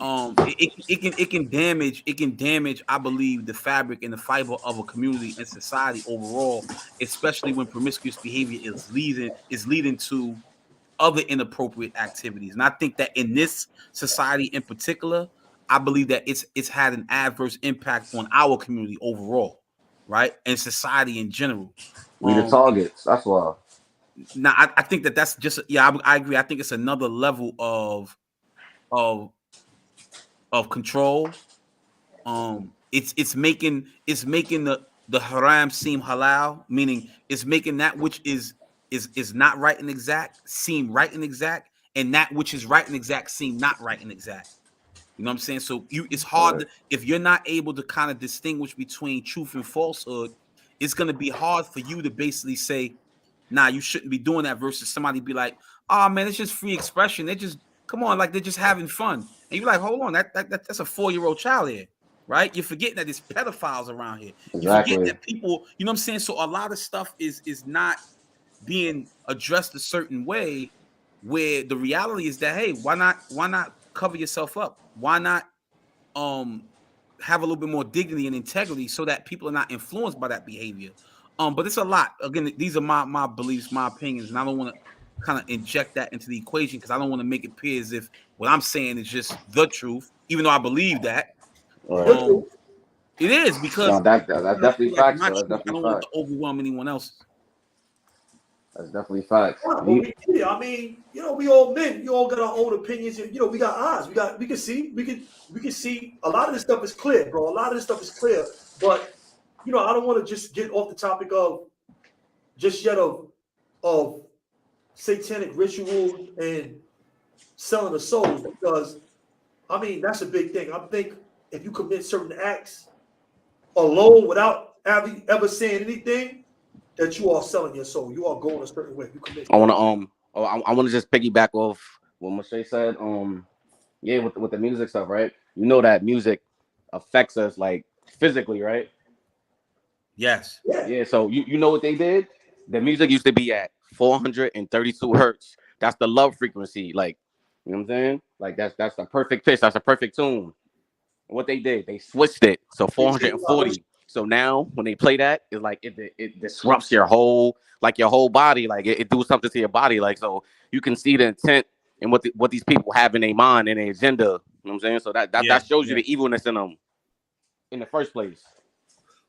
it can damage, I believe, the fabric and the fiber of a community and society overall, especially when promiscuous behavior is leading to other inappropriate activities. And I think that in this society in particular, I believe that it's had an adverse impact on our community overall, right, and society in general. We the targets. That's why. Now, I think that's just I agree. I think it's another level of control. It's making the haram seem halal, meaning it's making that which is not right and exact seem right and exact, and that which is right and exact seem not right and exact. You know what I'm saying? So it's hard if you're not able to kind of distinguish between truth and falsehood. It's going to be hard for you to basically say, nah, you shouldn't be doing that, versus somebody be like, oh man, it's just free expression. They just come on, like they're just having fun. And you're like, hold on, that's a 4-year-old child here, right? You're forgetting that there's pedophiles around here. You forget that people, you know what I'm saying? So a lot of stuff is not being addressed a certain way, where the reality is that, hey, why not cover yourself up? Why not have a little bit more dignity and integrity so that people are not influenced by that behavior? But it's a lot. Again, these are my beliefs, my opinions, and I don't want to kind of inject that into the equation, because I don't want to make it appear as if what I'm saying is just the truth, even though I believe that. It is, because that's definitely facts. I That's don't definitely want facts. to overwhelm anyone else's. That's definitely facts. I mean, we all men. We all got our own opinions. And, we got eyes. We can see. We can see. A lot of this stuff is clear, bro. A lot of this stuff is clear. But I don't want to just get off the topic of just yet of satanic rituals and selling the souls, because I mean that's a big thing. I think if you commit certain acts alone without ever saying anything, that you are selling your soul. You are going a certain way. You commit. I want to just piggyback off what Moshe said. Yeah, with the music stuff, right? You know that music affects us like physically, right? Yes. Yeah. So you know what they did? The music used to be at 432 hertz. That's the love frequency. Like, you know what I'm saying? Like that's the perfect pitch. That's a perfect tune. And what they did, they switched it. So 440. So now when they play that, it's like it disrupts your whole body. Like it do something to your body. Like, so you can see the intent and what these people have in their mind and their agenda. You know what I'm saying? So that shows you the evilness in them in the first place.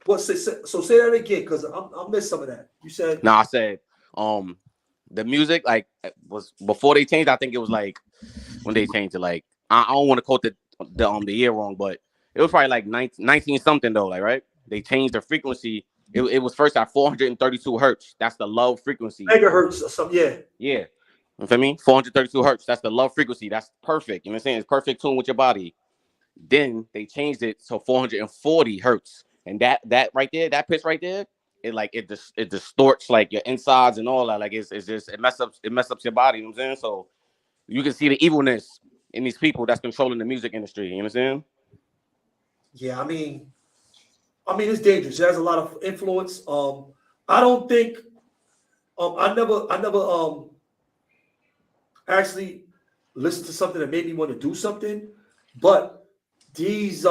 What? So say that again, because I missed some of that. You said. No, I said the music like was before they changed. I think it was like when they changed it. Like I don't want to quote the year wrong, but it was probably like 19 something though. Like, right? They changed the frequency. It was first at 432 hertz. That's the low frequency. Megahertz or something. Yeah. Yeah. You feel me? 432 hertz. That's the low frequency. That's perfect. You know what I'm saying? It's perfect tune with your body. Then they changed it to 440 hertz. And that right there, that pitch right there, it distorts like your insides and all that. Like it mess up your body. You know what I'm saying? So you can see the evilness in these people that's controlling the music industry. You know what I'm saying? Yeah, I mean it's dangerous. It has a lot of influence. I don't think I never actually listened to something that made me want to do something, but these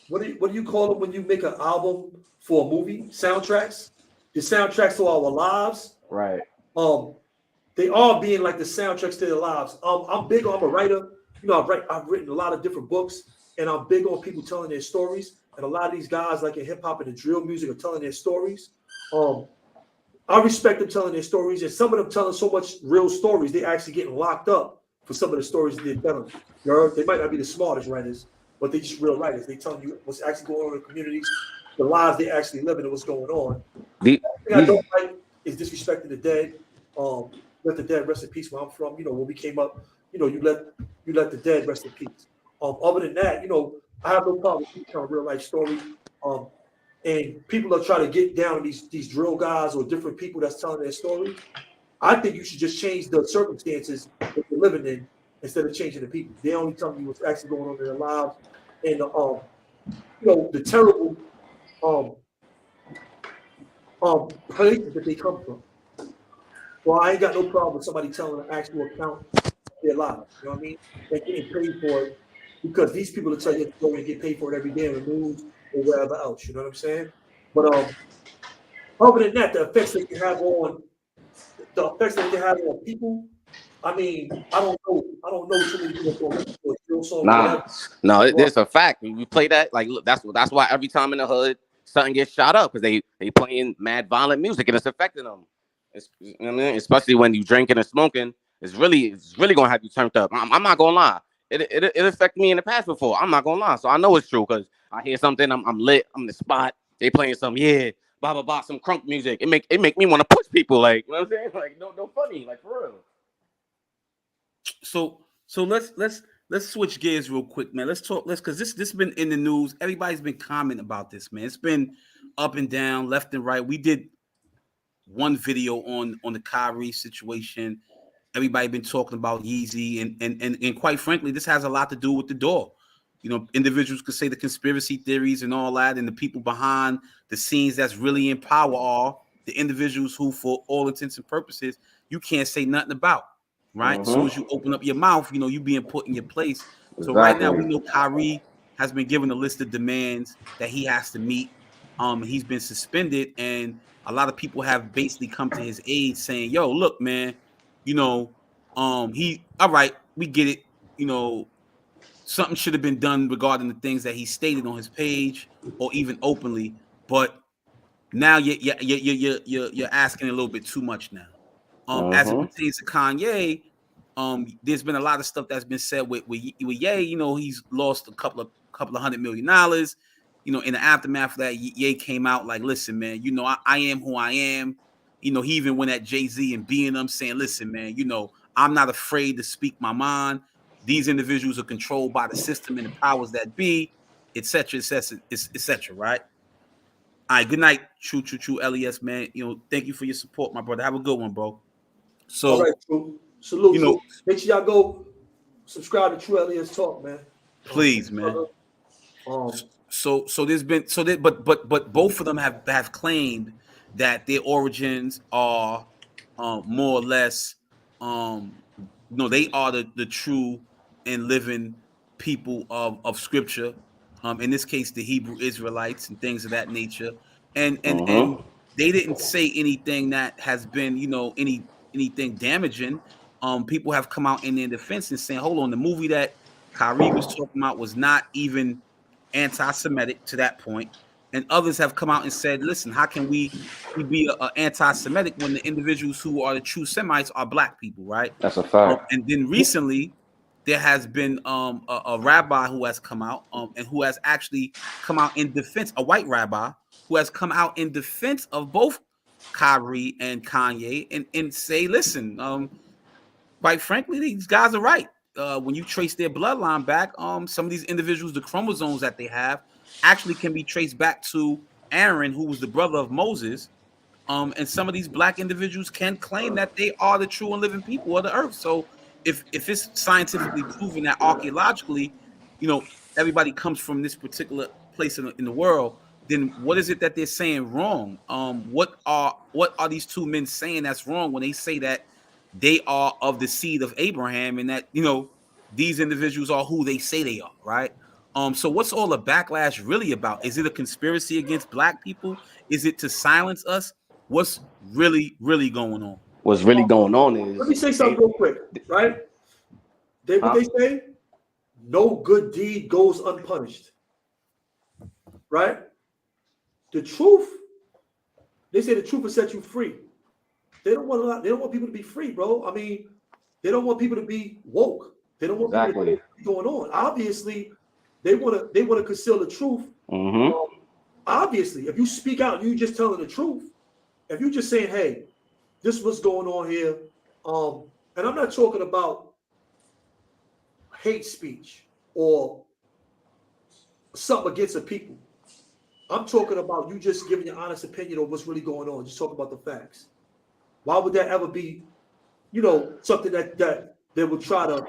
what do you call it when you make an album for a movie? Soundtracks. The soundtracks to our lives. Right. They are being like the soundtracks to their lives. I'm a writer. I've written a lot of different books, and I'm big on people telling their stories. And a lot of these guys, like in hip hop and the drill music, are telling their stories. I respect them telling their stories, and some of them telling so much real stories, they're actually getting locked up for some of the stories they're telling. They might not be the smartest writers, but they're just real writers. They telling you what's actually going on in the communities, the lives they actually living, and what's going on. The thing I don't like is disrespecting the dead. Let the dead rest in peace. Where I'm from, when we came up, you let the dead rest in peace. Other than that, I have no problem with telling real life stories. And people are trying to get down on these drill guys or different people that's telling their story. I think you should just change the circumstances that you're living in instead of changing the people. They're only telling you what's actually going on in their lives and the terrible places that they come from. Well, I ain't got no problem with somebody telling an actual account of their lives. You know what I mean? They're getting paid for it because these people will tell you to go and get paid for it every day in the news or wherever else. You know what I'm saying? But other than that, the effects that you have on people. I mean, I don't know too many people going to a drill song. No, there's a fact. When we play that, like, look, that's why every time in the hood something gets shot up, because they playing mad violent music and it's affecting them. You know what I mean? Especially when you drinking and smoking, it's really gonna have you turned up. I'm not gonna lie. It affected me in the past before. I'm not gonna lie. So I know it's true because I hear something, I'm lit, I'm in the spot. They playing some blah blah blah, some crunk music. It make me want to push people. Like, you know what I'm saying? Like, no funny, like for real. let's switch gears real quick, man. Let's talk. Because this been in the news. Everybody's been commenting about this, man. It's been up and down, left and right. We did one video on the Kyrie situation. Everybody been talking about Yeezy, and quite frankly, this has a lot to do with the door. You know, individuals could say the conspiracy theories and all that, and the people behind the scenes that's really in power are the individuals who, for all intents and purposes, you can't say nothing about. Right? As soon as you open up your mouth, you know, you being put in your place. So right now, we know Kyrie has been given a list of demands that he has to meet. He's been suspended, and a lot of people have basically come to his aid, saying, "Yo, look, man, you know, he all right, we get it. You know, something should have been done regarding the things that he stated on his page or even openly, but now you're asking a little bit too much now." As it pertains to Kanye, there's been a lot of stuff that's been said with Ye. You know, he's lost a couple of $100 million. You know, in the aftermath of that, Ye came out like, "Listen, man, you know, I am who I am." You know, he even went at Jay-Z and being them, saying, "Listen, man, you know, I'm not afraid to speak my mind. These individuals are controlled by the system and the powers that be, etc., etc., etc." Right? All right. Good night, true, LES, man. You know, thank you for your support, my brother. Have a good one, bro. So, all right, True. Salute. You know, make sure y'all go subscribe to True LES Talk, man. Please, man. So there's been but both of them have claimed that their origins are more or less no, they are the true and living people of scripture. In this case, the Hebrew Israelites and things of that nature. And they didn't say anything that has been, you know, anything damaging. People have come out in their defense and saying, hold on, the movie that Kyrie was talking about was not even anti-Semitic to that point. And others have come out and said, listen, how can we be a anti-Semitic when the individuals who are the true Semites are black people, right? That's a fact. And then recently, there has been a rabbi who has come out and who has actually come out in defense, a white rabbi who has come out in defense of both Kyrie and Kanye and say, listen, quite frankly, these guys are right. When you trace their bloodline back, some of these individuals, the chromosomes that they have actually can be traced back to Aaron, who was the brother of Moses. And some of these black individuals can claim that they are the true and living people of the earth. So if it's scientifically proven that archaeologically, you know, everybody comes from this particular place in the world, then what is it that they're saying wrong? What are these two men saying that's wrong when they say that they are of the seed of Abraham and that, you know, these individuals are who they say they are, right? So what's all the backlash really about? Is it a conspiracy against black people? Is it to silence us? What's really going on? What's really going on is, let me say something real quick, right? What they say? No good deed goes unpunished, right? The truth. They say the truth will set you free. They don't want people to be free, bro. I mean, they don't want people to be woke. They don't want people to know what's going on. Obviously, they want to conceal the truth. Obviously, if you speak out, you just telling the truth. If you just saying, "Hey, this is what's going on here," and I'm not talking about hate speech or something against the people. I'm talking about you just giving your honest opinion of what's really going on. Just talk about the facts. Why would that ever be, you know, something that they would try to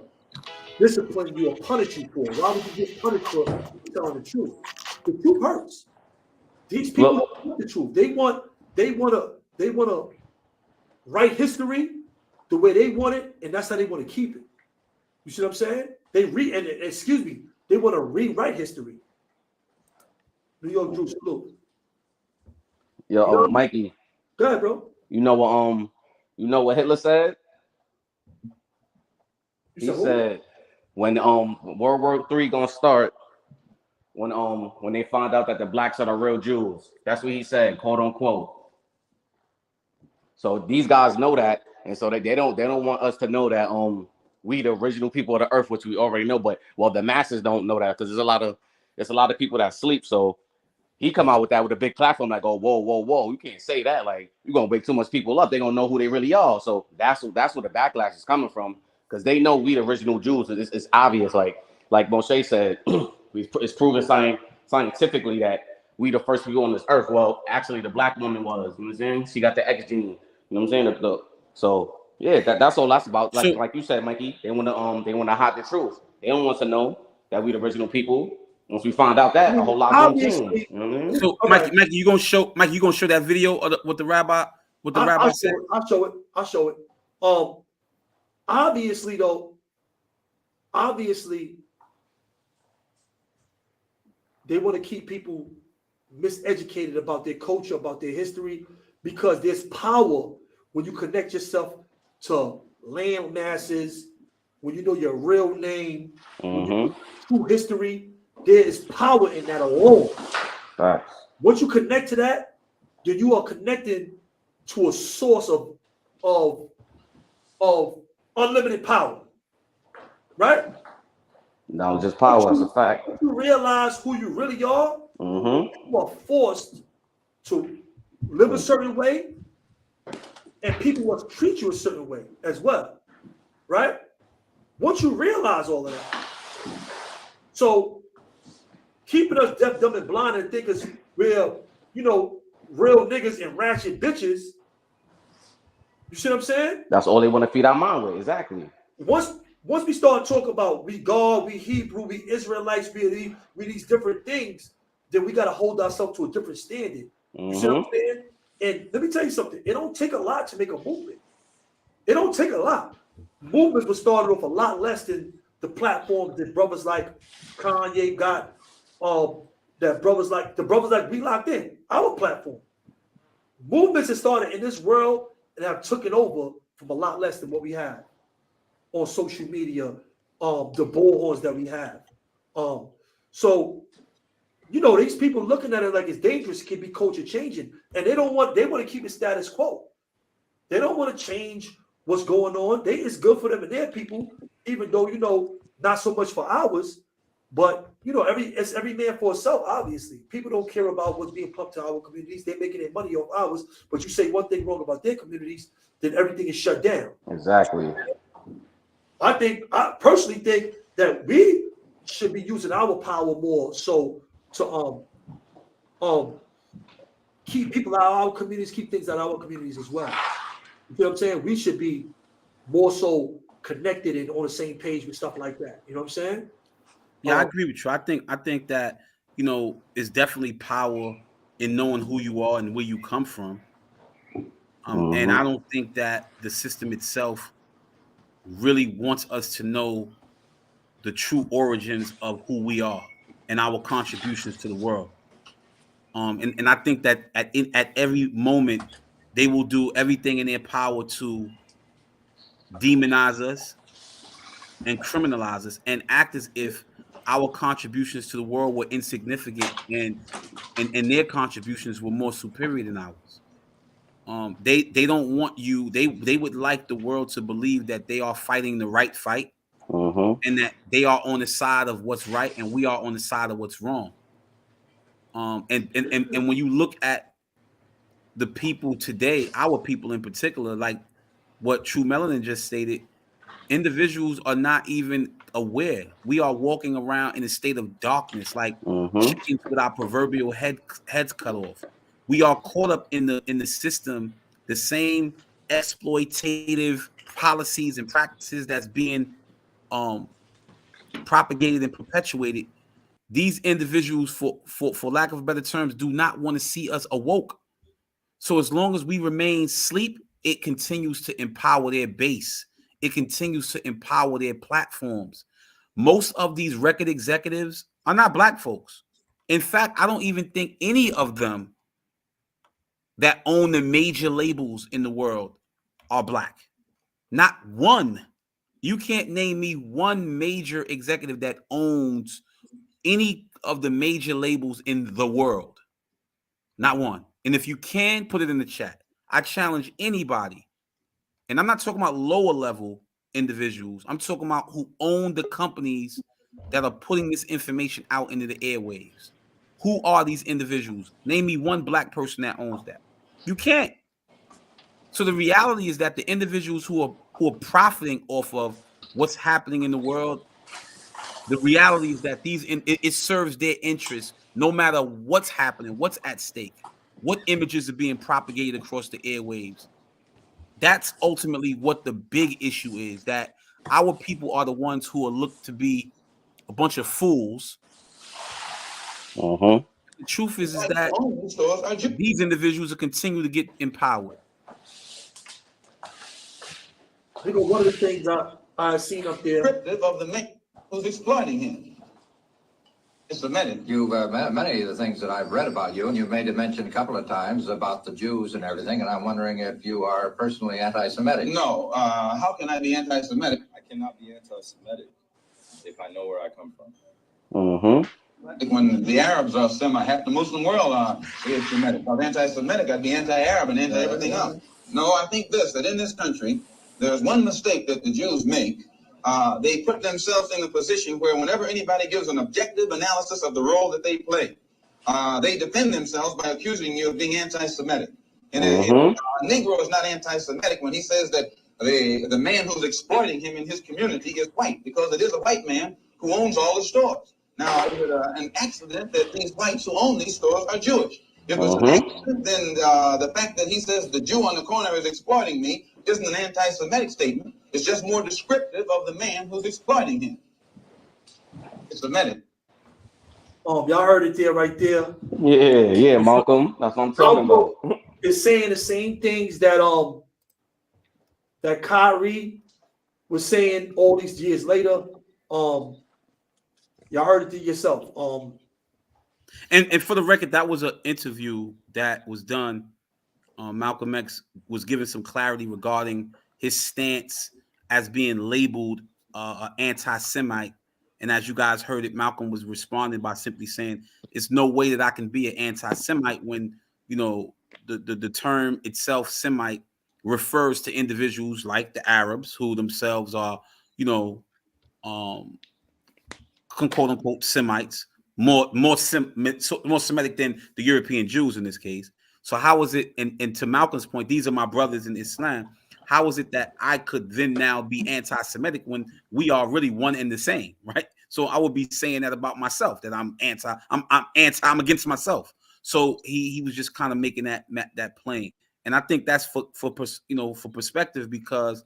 discipline you or punish you for? Why would you get punished for telling the truth? The truth hurts. These people don't want the truth. They want to write history the way they want it, and that's how they want to keep it. You see what I'm saying? They want to rewrite history. New York Drew, salute. Yo, Mikey. Go ahead, bro. You know what Hitler said? He said when World War III gonna start, when they find out that the blacks are the real Jews. That's what he said, quote unquote. So these guys know that, and so they don't want us to know that we the original people of the earth, which we already know, but the masses don't know that because there's a lot of people that sleep. So he come out with that with a big platform, like, oh, whoa, you can't say that. Like, you're gonna wake too much people up. They're gonna know who they really are. So that's where the backlash is coming from. because they know we the original Jews. It's obvious, like Moshe said, it's proven scientifically that we the first people on this earth. Well, actually, the black woman was. You know what I'm saying? She got the X gene. You know what I'm saying? So yeah, that's all that's about. Like you said, Mikey, they wanna hide the truth. They don't want to know that we the original people. Once we find out that, a whole lot gonna change. You know what I mean? So, Mikey, you gonna show that video of what the rabbi said? I'll show it. Obviously, they want to keep people miseducated about their culture, about their history, because there's power when you connect yourself to land masses, when you know your real name, when you know true history. There is power in that alone. Right. Once you connect to that, then you are connected to a source of unlimited power. Right? No, just power. It's a fact. Once you realize who you really are, you are forced to live a certain way, and people must treat you a certain way as well. Right? Once you realize all of that. So keeping us deaf, dumb, and blind and think us real niggas and ratchet bitches. You see what I'm saying? That's all they want to feed our mind with. Exactly. Once we start talking about we God, we Hebrew, we Israelites, we these different things, then we got to hold ourselves to a different standard. You see what I'm saying? And let me tell you something. It don't take a lot to make a movement. It don't take a lot. Movements were started off a lot less than the platforms that brothers like Kanye got. That brothers like we locked in our platform. Movements that started in this world and have taken over from a lot less than what we have on social media, the bullhorns that we have. So these people looking at it like it's dangerous, it can be culture changing, and they want to keep the status quo. They don't want to change what's going on. It's good for them and their people, even though not so much for ours. But it's every man for himself. Obviously, people don't care about what's being pumped to our communities. They're making their money off ours. But you say one thing wrong about their communities, then everything is shut down. Exactly. I personally think that we should be using our power more so to keep people out of our communities, keep things out of our communities as well. You know what I'm saying? We should be more so connected and on the same page with stuff like that. You know what I'm saying? Yeah, I agree with you. I think that it's definitely power in knowing who you are and where you come from. And I don't think that the system itself really wants us to know the true origins of who we are and our contributions to the world. And I think that at every moment they will do everything in their power to demonize us and criminalize us and act as if our contributions to the world were insignificant and their contributions were more superior than ours. They don't want you. They would like the world to believe that they are fighting the right fight, and that they are on the side of what's right, and we are on the side of what's wrong. And when you look at the people today, our people in particular, like what True Melanin just stated, individuals are not even aware. We are walking around in a state of darkness, like chickens with our proverbial heads cut off. We are caught up in the system, the same exploitative policies and practices that's being propagated and perpetuated. These individuals, for lack of better terms, do not want to see us awoke. So as long as we remain asleep, it continues to empower their base. It continues to empower their platforms. Most of these record executives are not black folks. In fact, I don't even think any of them that own the major labels in the world are black. Not one. You can't name me one major executive that owns any of the major labels in the world. Not one. And if you can, put it in the chat. I challenge anybody. And I'm not talking about lower level individuals. I'm talking about who own the companies that are putting this information out into the airwaves. Who are these individuals? Name me one black person that owns that. You can't. So the reality is that the individuals who are profiting off of what's happening in the world, the reality is that it serves their interests no matter what's happening, what's at stake, what images are being propagated across the airwaves. That's ultimately what the big issue is, that our people are the ones who are looked to be a bunch of fools. The truth is that these individuals will continue to get empowered. I think one of the things I seen up there of the man who's exploiting him. It's Semitic. You've many of the things that I've read about you, and you've made a mention a couple of times about the Jews and everything, and I'm wondering if you are personally anti-Semitic. No, how can I be anti-Semitic? I cannot be anti-Semitic if I know where I come from. When the Arabs are half the Muslim world is Semitic. If I'm anti-Semitic, I'd be anti-Arab and anti-everything else. No, I think that in this country, there's one mistake that the Jews make. They put themselves in a position where whenever anybody gives an objective analysis of the role that they play, they defend themselves by accusing you of being anti-Semitic. And a Negro is not anti-Semitic when he says that the man who's exploiting him in his community is white, because it is a white man who owns all the stores. Now, is it an accident that these whites who own these stores are Jewish? If it's an accident, then the fact that he says the Jew on the corner is exploiting me isn't an anti-Semitic statement. It's just more descriptive of the man who's exploiting him. It's Semitic. y'all heard it there, right there. Yeah, Malcolm. That's what I'm talking about. It's saying the same things that that Kyrie was saying all these years later. Y'all heard it to yourself. And for the record, that was an interview that was done. Malcolm X was given some clarity regarding his stance as being labeled anti-Semite. And as you guys heard it, Malcolm was responding by simply saying, "It's no way that I can be an anti-Semite when, you know, the term itself, Semite, refers to individuals like the Arabs who themselves are, you know, quote unquote Semites, more Semitic than the European Jews in this case. So how is it, and to Malcolm's point, these are my brothers in Islam. How is it that I could then now be anti-Semitic when we are really one and the same, right? So I would be saying that about myself, that I'm against myself. So he was just kind of making that plain. And I think that's for perspective, because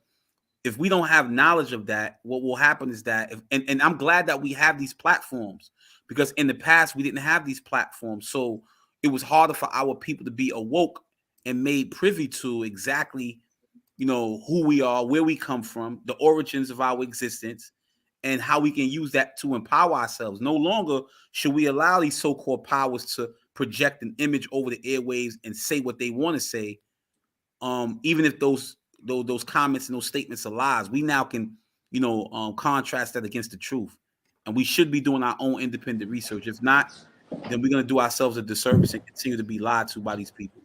if we don't have knowledge of that, what will happen is that, and I'm glad that we have these platforms, because in the past we didn't have these platforms. So it was harder for our people to be awoke and made privy to exactly, you know, who we are, where we come from, the origins of our existence, and how we can use that to empower ourselves. No longer should we allow these so-called powers to project an image over the airwaves and say what they want to say, even if those comments and those statements are lies. We now can, you know, contrast that against the truth, and we should be doing our own independent research. If not, then we're going to do ourselves a disservice and continue to be lied to by these people.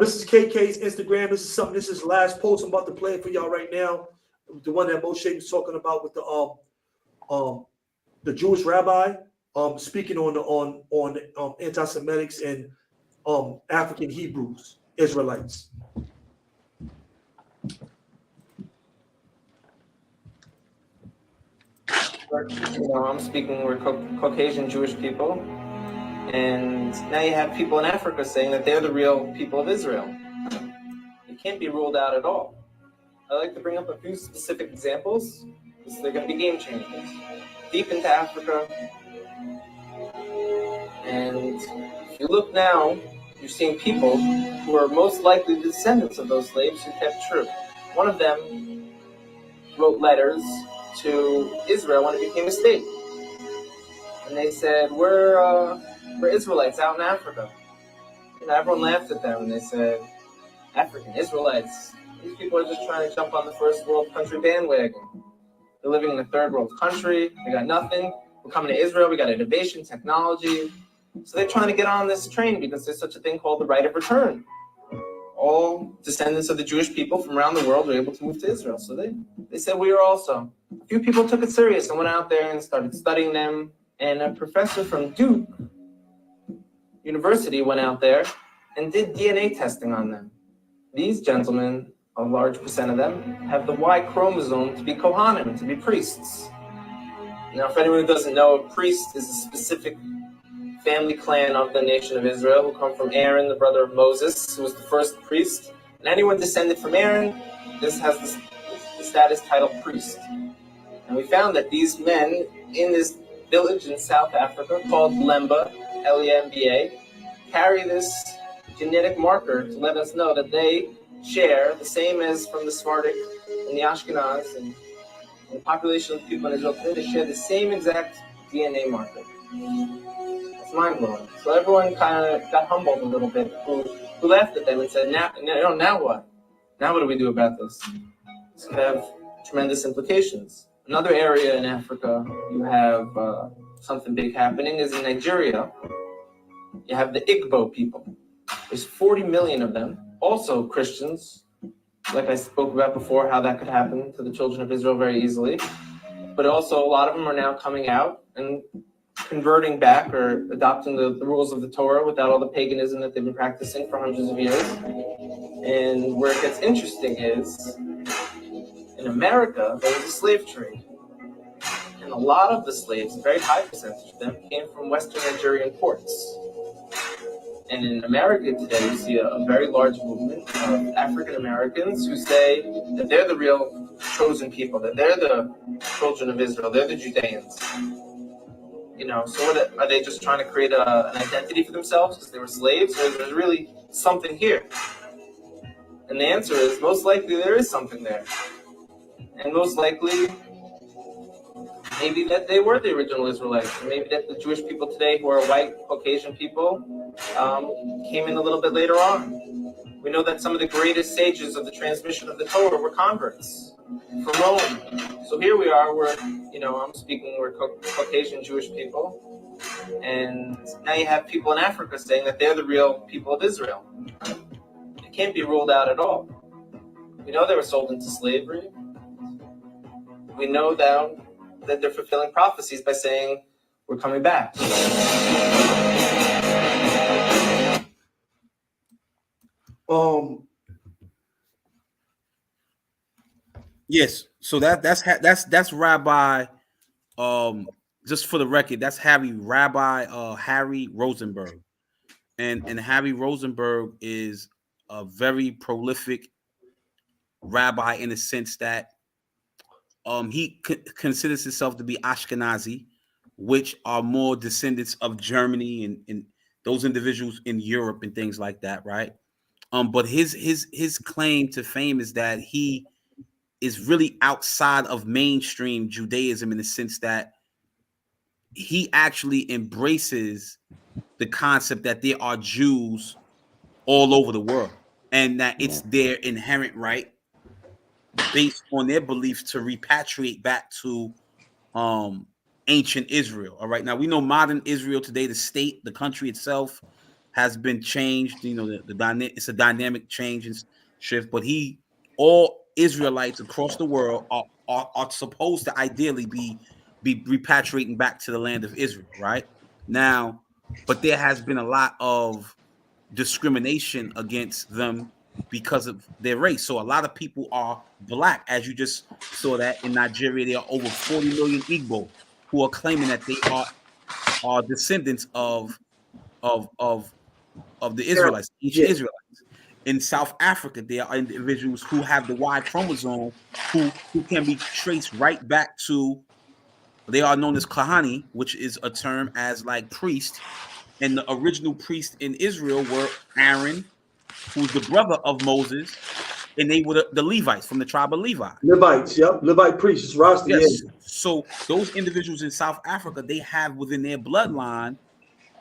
This is KK's Instagram. This is the last post I'm about to play for y'all right now. The one that Moshe was talking about with the Jewish rabbi speaking on anti-Semitics and African Hebrews, Israelites. You know, I'm speaking with Caucasian Jewish people, and now you have people in Africa saying that they're the real people of Israel. It can't be ruled out at all. I like to bring up a few specific examples, because they're going to be game changers. Deep into Africa, and if you look now, you're seeing people who are most likely the descendants of those slaves who kept true. One of them wrote letters to Israel when it became a state, and they said, we're Israelites out in Africa. You know, everyone laughed at them, and they said, African Israelites, these people are just trying to jump on the first world country bandwagon. They're living in a third world country, they got nothing. We're coming to Israel, we got innovation, technology. So they're trying to get on this train because there's such a thing called the right of return. All descendants of the Jewish people from around the world were able to move to Israel. So they said we are also. A few people took it serious and went out there and started studying them. And a professor from Duke University went out there and did DNA testing on them. These gentlemen a large percent of them, have the Y chromosome to be Kohanim, to be priests. Now, for anyone who doesn't know, a priest is a specific family clan of the nation of Israel who come from Aaron, the brother of Moses, who was the first priest. And anyone descended from Aaron, this has the status title priest. And we found that these men in this village in South Africa called Lemba, L-E-M-B-A, carry this genetic marker to let us know that they share the same as from the Sephardic and the Ashkenaz and the population of people in Israel today. They share the same exact DNA marker. It's mind-blowing. So everyone kind of got humbled a little bit who laughed at them and said, now what? Now what do we do about this? This could have tremendous implications. Another area in Africa you have something big happening is in Nigeria. You have the Igbo people. There's 40 million of them, also Christians. Like I spoke about before, how that could happen to the children of Israel very easily. But also a lot of them are now coming out and converting back or adopting the rules of the Torah without all the paganism that they've been practicing for hundreds of years. And where it gets interesting is, in America, there was a slave trade. And a lot of the slaves, a very high percentage of them, came from Western Nigerian ports. And in America today, we see a very large movement of African Americans who say that they're the real chosen people, that they're the children of Israel, they're the Judeans. So what, are they just trying to create an identity for themselves because they were slaves, or is there really something here? And the answer is, most likely there is something there. And most likely, maybe that they were the original Israelites, or maybe that the Jewish people today, who are white, Caucasian people, came in a little bit later on. We know that some of the greatest sages of the transmission of the Torah were converts from Rome. So here we are, I'm speaking, we're Caucasian Jewish people, and now you have people in Africa saying that they're the real people of Israel. It can't be ruled out at all. We know they were sold into slavery. We know that they're fulfilling prophecies by saying, we're coming back. Yes. So that's Rabbi. Just for the record, that's Rabbi Harry Rosenberg, and Harry Rosenberg is a very prolific rabbi in the sense that he considers himself to be Ashkenazi, which are more descendants of Germany and those individuals in Europe and things like that, right? But his claim to fame is that he is really outside of mainstream Judaism in the sense that he actually embraces the concept that there are Jews all over the world and that it's their inherent right based on their beliefs to repatriate back to ancient Israel. All right. Now we know modern Israel today, the state, the country itself has been changed. It's a dynamic change and shift, but all Israelites across the world are supposed to ideally be repatriating back to the land of Israel, right? Now, but there has been a lot of discrimination against them because of their race. So a lot of people are black, as you just saw that in Nigeria. There are over 40 million Igbo who are claiming that they are descendants of the Israelites, ancient Israelites. In South Africa, there are individuals who have the Y chromosome who can be traced right back to, they are known as Kahani, which is a term as like priest. And the original priests in Israel were Aaron, who's the brother of Moses, and they were the Levites from the tribe of Levi. Levites, yep, Levite priests, Rasta. Yes. So those individuals in South Africa, they have within their bloodline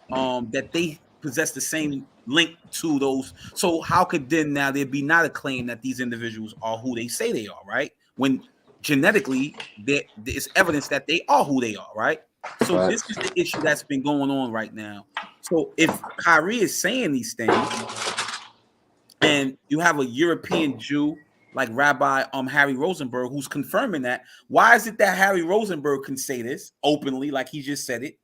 that they possess the same link to those. So how could then now there be not a claim that these individuals are who they say they are, right? When genetically there is evidence that they are who they are, right? So this is the issue that's been going on right now. So if Kyrie is saying these things, and you have a European Jew like Rabbi Harry Rosenberg who's confirming that, why is it that Harry Rosenberg can say this openly, like he just said it?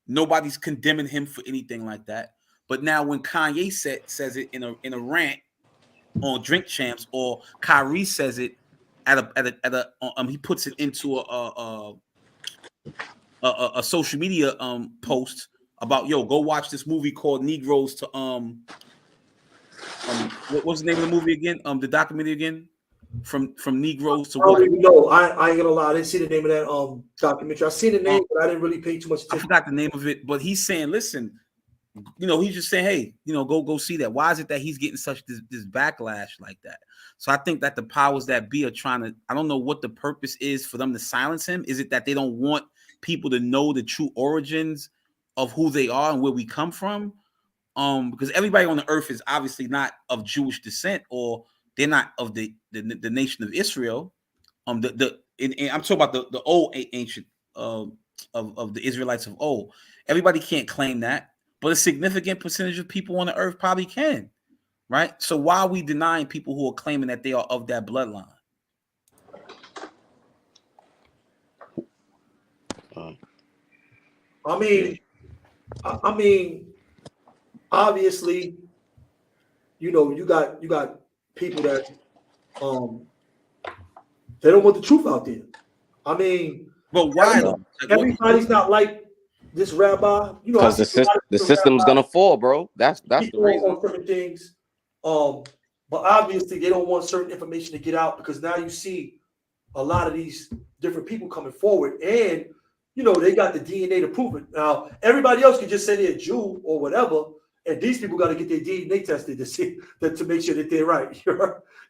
Nobody's condemning him for anything like that. But now when Kanye says it in a rant, on Drink Champs, or Kyrie says it at a he puts it into a social media post about, yo, go watch this movie called Negroes to what was the name of the movie again? The documentary again, from Negroes to I don't what? even know. I ain't gonna lie. I didn't see the name of that documentary. I seen the name, but I didn't really pay too much I attention. forgot the name of it, but he's saying, listen, he's just saying, hey, go see that. Why is it that he's getting such this backlash like that? So I think that the powers that be are trying to, I don't know what the purpose is for them to silence him. Is it that they don't want people to know the true origins of who they are and where we come from? Because everybody on the earth is obviously not of Jewish descent, or they're not of the nation of Israel. And I'm talking about the old ancient of the Israelites of old. Everybody can't claim that, but a significant percentage of people on the earth probably can, right? So why are we denying people who are claiming that they are of that bloodline? I mean, obviously, you got people that they don't want the truth out there. I mean, but why? Everybody's not like this rabbi. Because the system's gonna fall, bro. That's the reason. On certain things, but obviously they don't want certain information to get out, because now you see a lot of these different people coming forward, and they got the DNA to prove it. Now everybody else can just say they're a Jew or whatever, and these people got to get their DNA tested to see that, to make sure that they're right.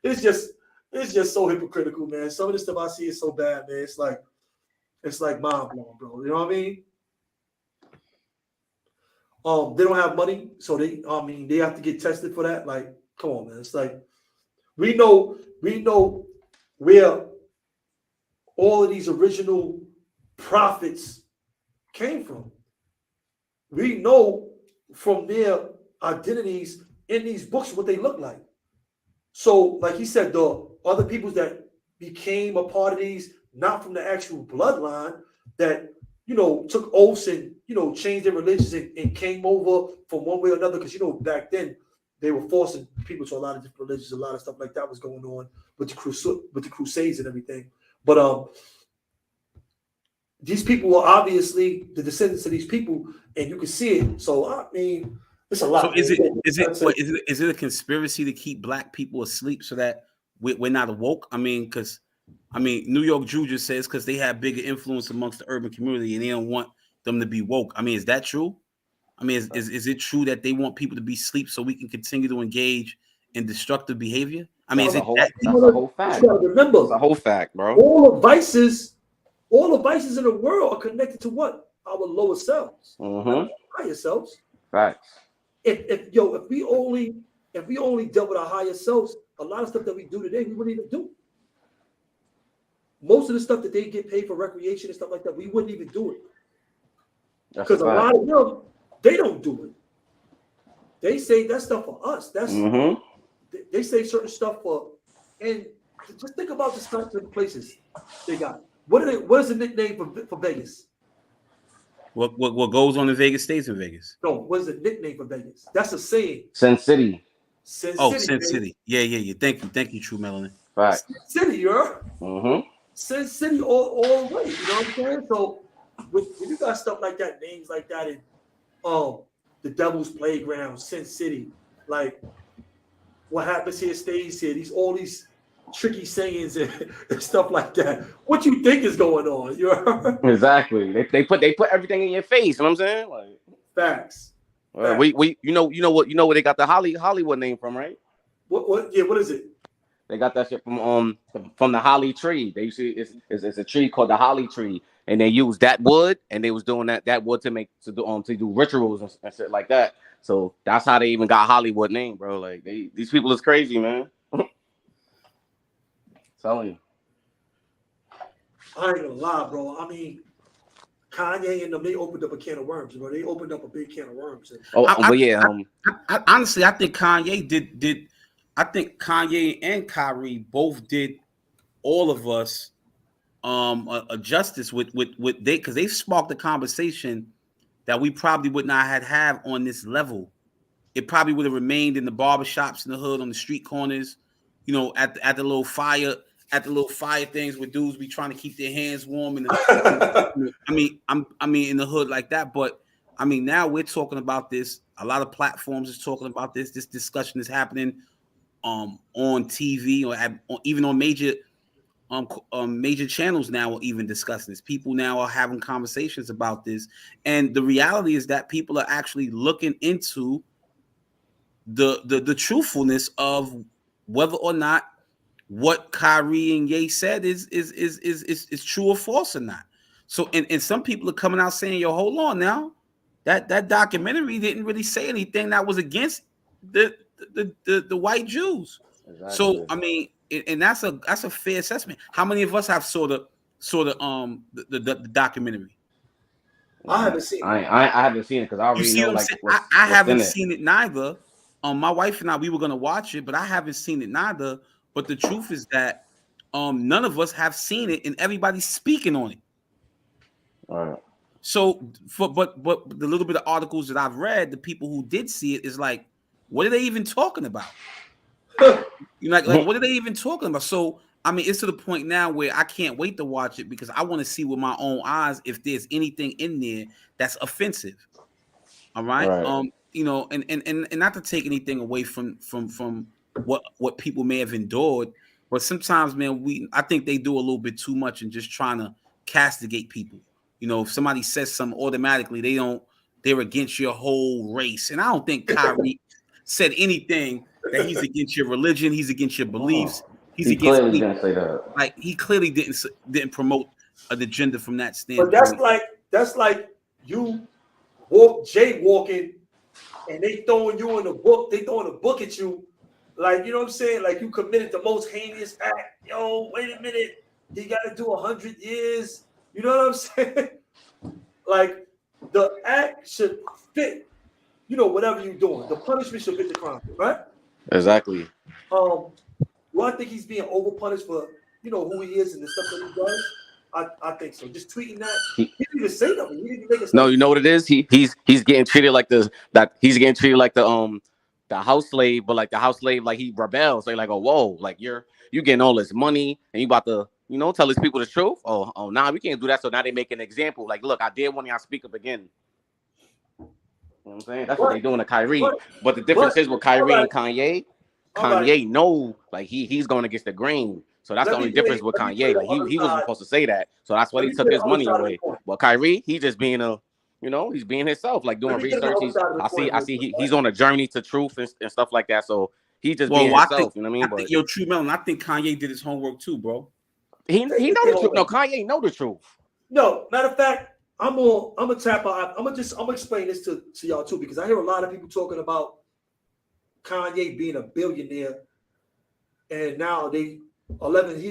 It's just so hypocritical, man. Some of the stuff I see is so bad, man. It's like mind blowing, bro. You know what I mean? They don't have money, so they have to get tested for that. Like, come on, man. It's like we know where all of these original prophets came from. We know from their identities in these books what they look like. So, like he said, the other peoples that became a part of these, not from the actual bloodline, that took oaths and changed their religions and came over from one way or another, because back then they were forcing people to a lot of different religions, a lot of stuff like that was going on with the Crusades and everything. But these people were obviously the descendants of these people, and you can see it. So I mean, it's a lot. So is it a conspiracy to keep black people asleep so that we're not awoke? I mean, because New York Jew just says because they have bigger influence amongst the urban community and they don't want them to be woke. I mean, is that true? I mean, is it true that they want people to be asleep so we can continue to engage in destructive behavior? I mean, that's that's a whole fact. You gotta remember, it's a whole fact, bro. All the vices in the world are connected to what? Our lower selves, higher selves. Facts. If we only dealt with our higher selves, a lot of stuff that we do today, we wouldn't even do. Most of the stuff that they get paid for recreation and stuff like that, we wouldn't even do it. Because a lot of them, they don't do it. They say that stuff for us. That's they say certain stuff for, and just think about the kinds of places they got. What is the nickname for Vegas? What goes on in Vegas stays in Vegas. No, what is the nickname for Vegas? That's a saying. Sin City. Sin City. Yeah. Thank you, True Melanin. Right. Sin City, Sin City all the way. You know what I'm saying? So when you got stuff like that, names like that, and the Devil's Playground, Sin City, like what happens here stays here. All these tricky sayings and stuff like that. What you think is going on? Exactly. They put everything in your face. You know what I'm saying? Like facts. We you know where they got the Hollywood name from, right? What is it? They got that shit from the holly tree. They used to, it's a tree called the holly tree, and they used that wood, and they was doing that wood to do rituals and shit like that. So that's how they even got Hollywood name, bro. Like these people is crazy, man. Telling you. I ain't gonna lie, bro. I mean, Kanye and them, they opened up a can of worms, bro. They opened up a big can of worms. Honestly, I think Kanye did. I think Kanye and Kyrie both did all of us a justice with they, because they sparked a conversation that we probably would not have on this level it probably would have remained in the barbershops in the hood, on the street corners, you know, at the little fire things where dudes be trying to keep their hands warm. I mean, in the hood like that. But I mean, now we're talking about this. A lot of platforms is talking about this. This discussion is happening on TV or even on major channels now are even discussing this. People now are having conversations about this, and the reality is that people are actually looking into the truthfulness of whether or not what Kyrie and Ye said is true or false or not. So, and some people are coming out saying, "Yo, hold on now, that documentary didn't really say anything that was against the white Jews." Exactly. So, I mean, and that's a fair assessment. How many of us have saw the documentary? I haven't seen it. I haven't seen it because I already know like I haven't seen it neither. My wife and I, we were gonna watch it, but I haven't seen it neither. But the truth is that none of us have seen it, and everybody's speaking on it. All right. So, but the little bit of articles that I've read, the people who did see it is like, what are they even talking about? You know, like what are they even talking about? So, I mean, it's to the point now where I can't wait to watch it because I want to see with my own eyes if there's anything in there that's offensive. All right. You know, and not to take anything away from what people may have endured, but sometimes, man, I think they do a little bit too much in just trying to castigate people. You know, if somebody says something, automatically they're against your whole race. And I don't think Kyrie said anything that he's against your religion, he's against your beliefs, he's against clearly didn't say that. Like he clearly didn't promote an agenda from that standpoint. But that's like you jaywalking and they throwing you in the book, they throwing a book at you, like, you know what I'm saying? Like you committed the most heinous act. Yo, wait a minute, you got to do 100 years. You know what I'm saying? Like the act should fit, you know, whatever you're doing. The punishment should fit the crime, right? Exactly. Do I think he's being over punished for, you know, who he is and the stuff that he does? I think so. Just tweeting that, he didn't even say nothing. He didn't even make a statement. No, you know what it is? He's getting treated like the house slave, but like the house slave, like he rebels. So like, oh, whoa, like you're getting all this money and you about to, you know, tell his people the truth. Oh, nah, we can't do that. So now they make an example. Like, look, I did one, y'all speak up again. You know what I'm saying? That's what they doing to Kyrie. But the difference is with Kyrie and Kanye know like he's going against the grain. So that's the only difference with Kanye. Like he wasn't supposed to say that. So that's why he took his money away. But Kyrie, he just being he's being himself, like doing research. I see he's on a journey to truth and stuff like that. So he's just being himself. You know what I mean? But yo, True Melon, I think Kanye did his homework too, bro. He know the truth. No, Kanye know the truth. No, matter of fact, I'm gonna tap out. I'm gonna explain this to y'all too, because I hear a lot of people talking about Kanye being a billionaire, and now he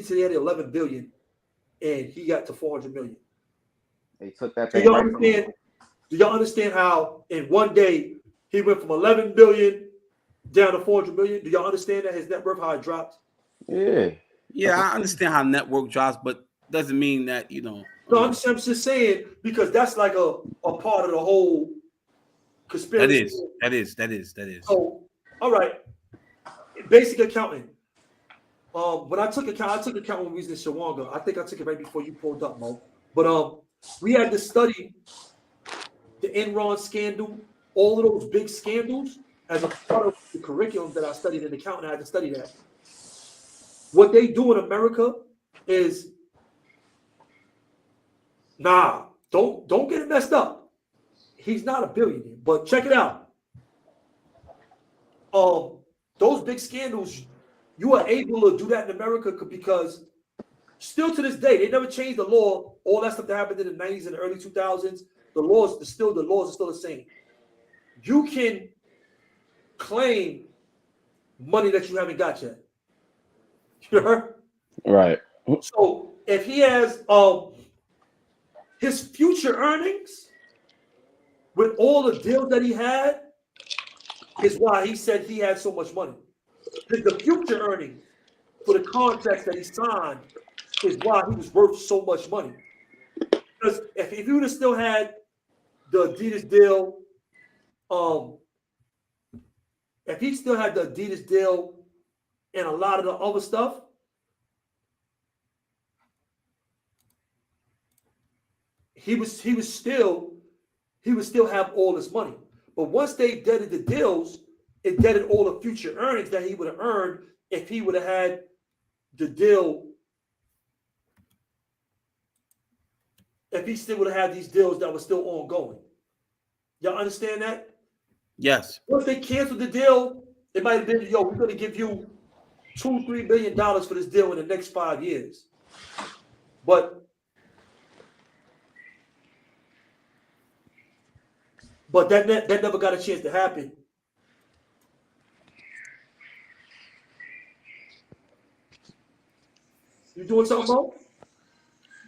said he had 11 billion, and he got to 400 million. They took that. Do y'all understand how in one day he went from 11 billion down to 400 million? Do y'all understand that his net worth, how it dropped? Yeah, I understand how network drops, but doesn't mean that, you know. No, I'm just saying, because that's like a part of the whole conspiracy. That is. So, all right, basic accounting. When I took accounting when we was in Shawanga. I think I took it right before you pulled up, Mo. But we had to study the Enron scandal, all of those big scandals, as a part of the curriculum that I studied in accounting. I had to study that. What they do in America is, don't get it messed up. He's not a billionaire, but check it out. Those big scandals, you are able to do that in America because still to this day, they never changed the law. All that stuff that happened in the 90s and the early 2000s, the laws are still the same. You can claim money that you haven't got yet. You heard? Right. So if he has his future earnings with all the deals that he had, is why he said he had so much money. The future earnings for the contracts that he signed is why he was worth so much money. Because if he would have still had the Adidas deal, if he still had the Adidas deal and a lot of the other stuff, he would still have all this money. But once they deaded the deals, it deaded all the future earnings that he would have earned if he would have had the deal. If he still would have had these deals that were still ongoing. Y'all understand that? Yes. Once they canceled the deal, it might have been, yo, we're going to give you $2-3 billion for this deal in the next 5 years. But that never got a chance to happen. You doing something, bro?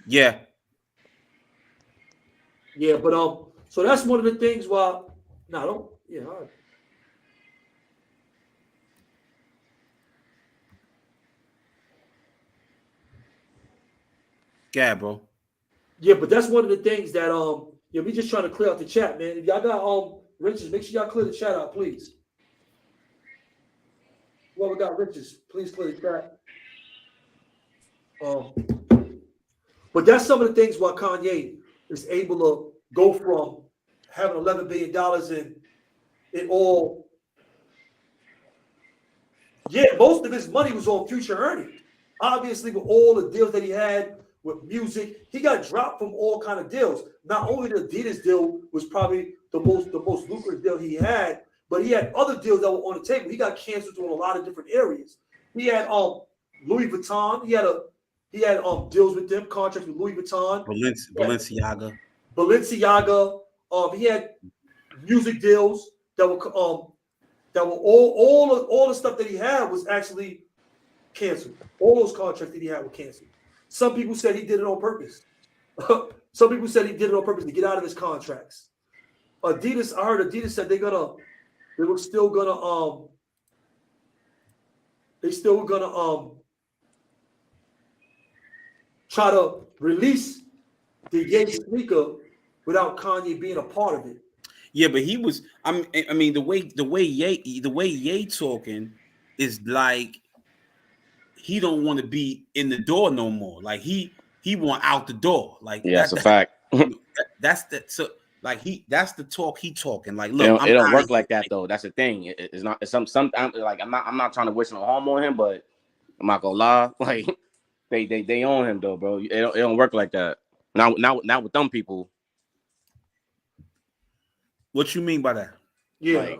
Yeah. Yeah, but so that's one of the things why. No, don't. Yeah, all right. Yeah, bro. Yeah, but that's one of the things that yeah, we just trying to clear out the chat, man. If y'all got riches, make sure y'all clear the chat out, please. Whoever got riches, please clear the chat. But that's some of the things why Kanye is able to go from having $11 billion and it all. Yeah, most of his money was on future earnings. Obviously, with all the deals that he had with music, he got dropped from all kind of deals. Not only the Adidas deal was probably the most lucrative deal he had, but he had other deals that were on the table. He got canceled on a lot of different areas. He had Louis Vuitton. He had deals with them, contracts with Louis Vuitton, Balenciaga. He had music deals that were all the stuff that he had was actually canceled. All those contracts that he had were canceled. Some people said he did it on purpose. Some people said he did it on purpose to get out of his contracts. Adidas, I heard Adidas said they were still gonna try to release the Ye sneaker without Kanye being a part of it. Yeah, but he was. I mean, the way Ye talking is like he don't want to be in the door no more. Like he want out the door. Like yeah, that's a fact. That's the talk he talking. Like, look, it don't work like that though. That's the thing. It's not. It's some. Like I'm not trying to wish no harm on him, but I'm not gonna lie. Like they own him though, bro. It don't work like that. Now with them people. What you mean by that? Yeah,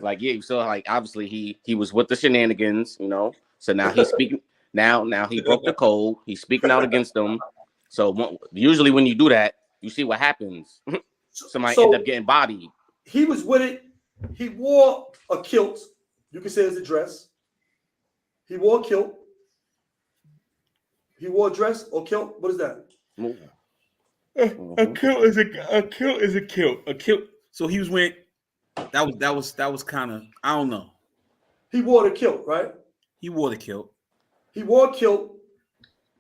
like yeah. So like obviously he was with the shenanigans, you know. So now he's speaking. Now he broke the code. He's speaking out against them. So usually when you do that, you see what happens. Somebody end up getting bodied. He was with it. He wore a kilt. You can say it's a dress. He wore a kilt. He wore a dress or kilt. What is that? A kilt is a kilt. A kilt. So he was wearing. That was kind of, I don't know. He wore the kilt, right? He wore the kilt. He wore a kilt.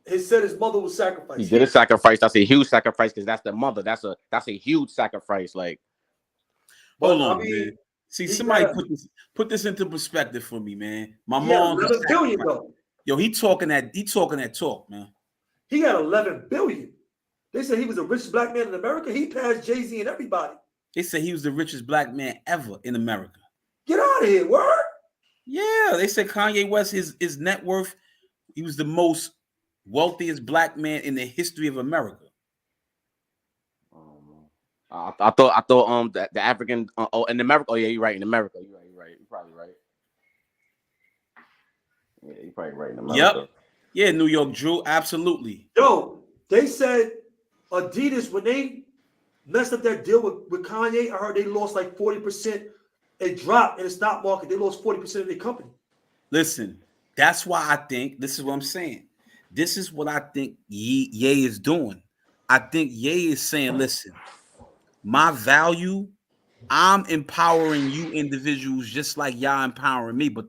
He said his mother was sacrificed. He did a sacrifice. That's a huge sacrifice because that's the mother. That's a huge sacrifice. Like, hold on, man. See, somebody put this into perspective for me, man. My mom. $11 billion though. Yo, he talking that talk, man. He got $11 billion. They said he was the richest black man in America. He passed Jay-Z and everybody. They said he was the richest black man ever in America. Get out of here, word. Yeah, they said Kanye West, his net worth, he was the most wealthiest black man in the history of America. I thought the African in America. Oh yeah, you're right. In America, you're right. You're probably right. Yeah, you're probably right in America. Yep. Yeah, New York Drew, absolutely. Yo, they said Adidas when they messed up that deal with Kanye, I heard they lost like 40%. It dropped in the stock market. They lost 40% of their company. Listen, that's why I think, this is what I'm saying. This is what I think Ye is doing. I think Ye is saying, listen, my value, I'm empowering you individuals just like y'all empowering me. But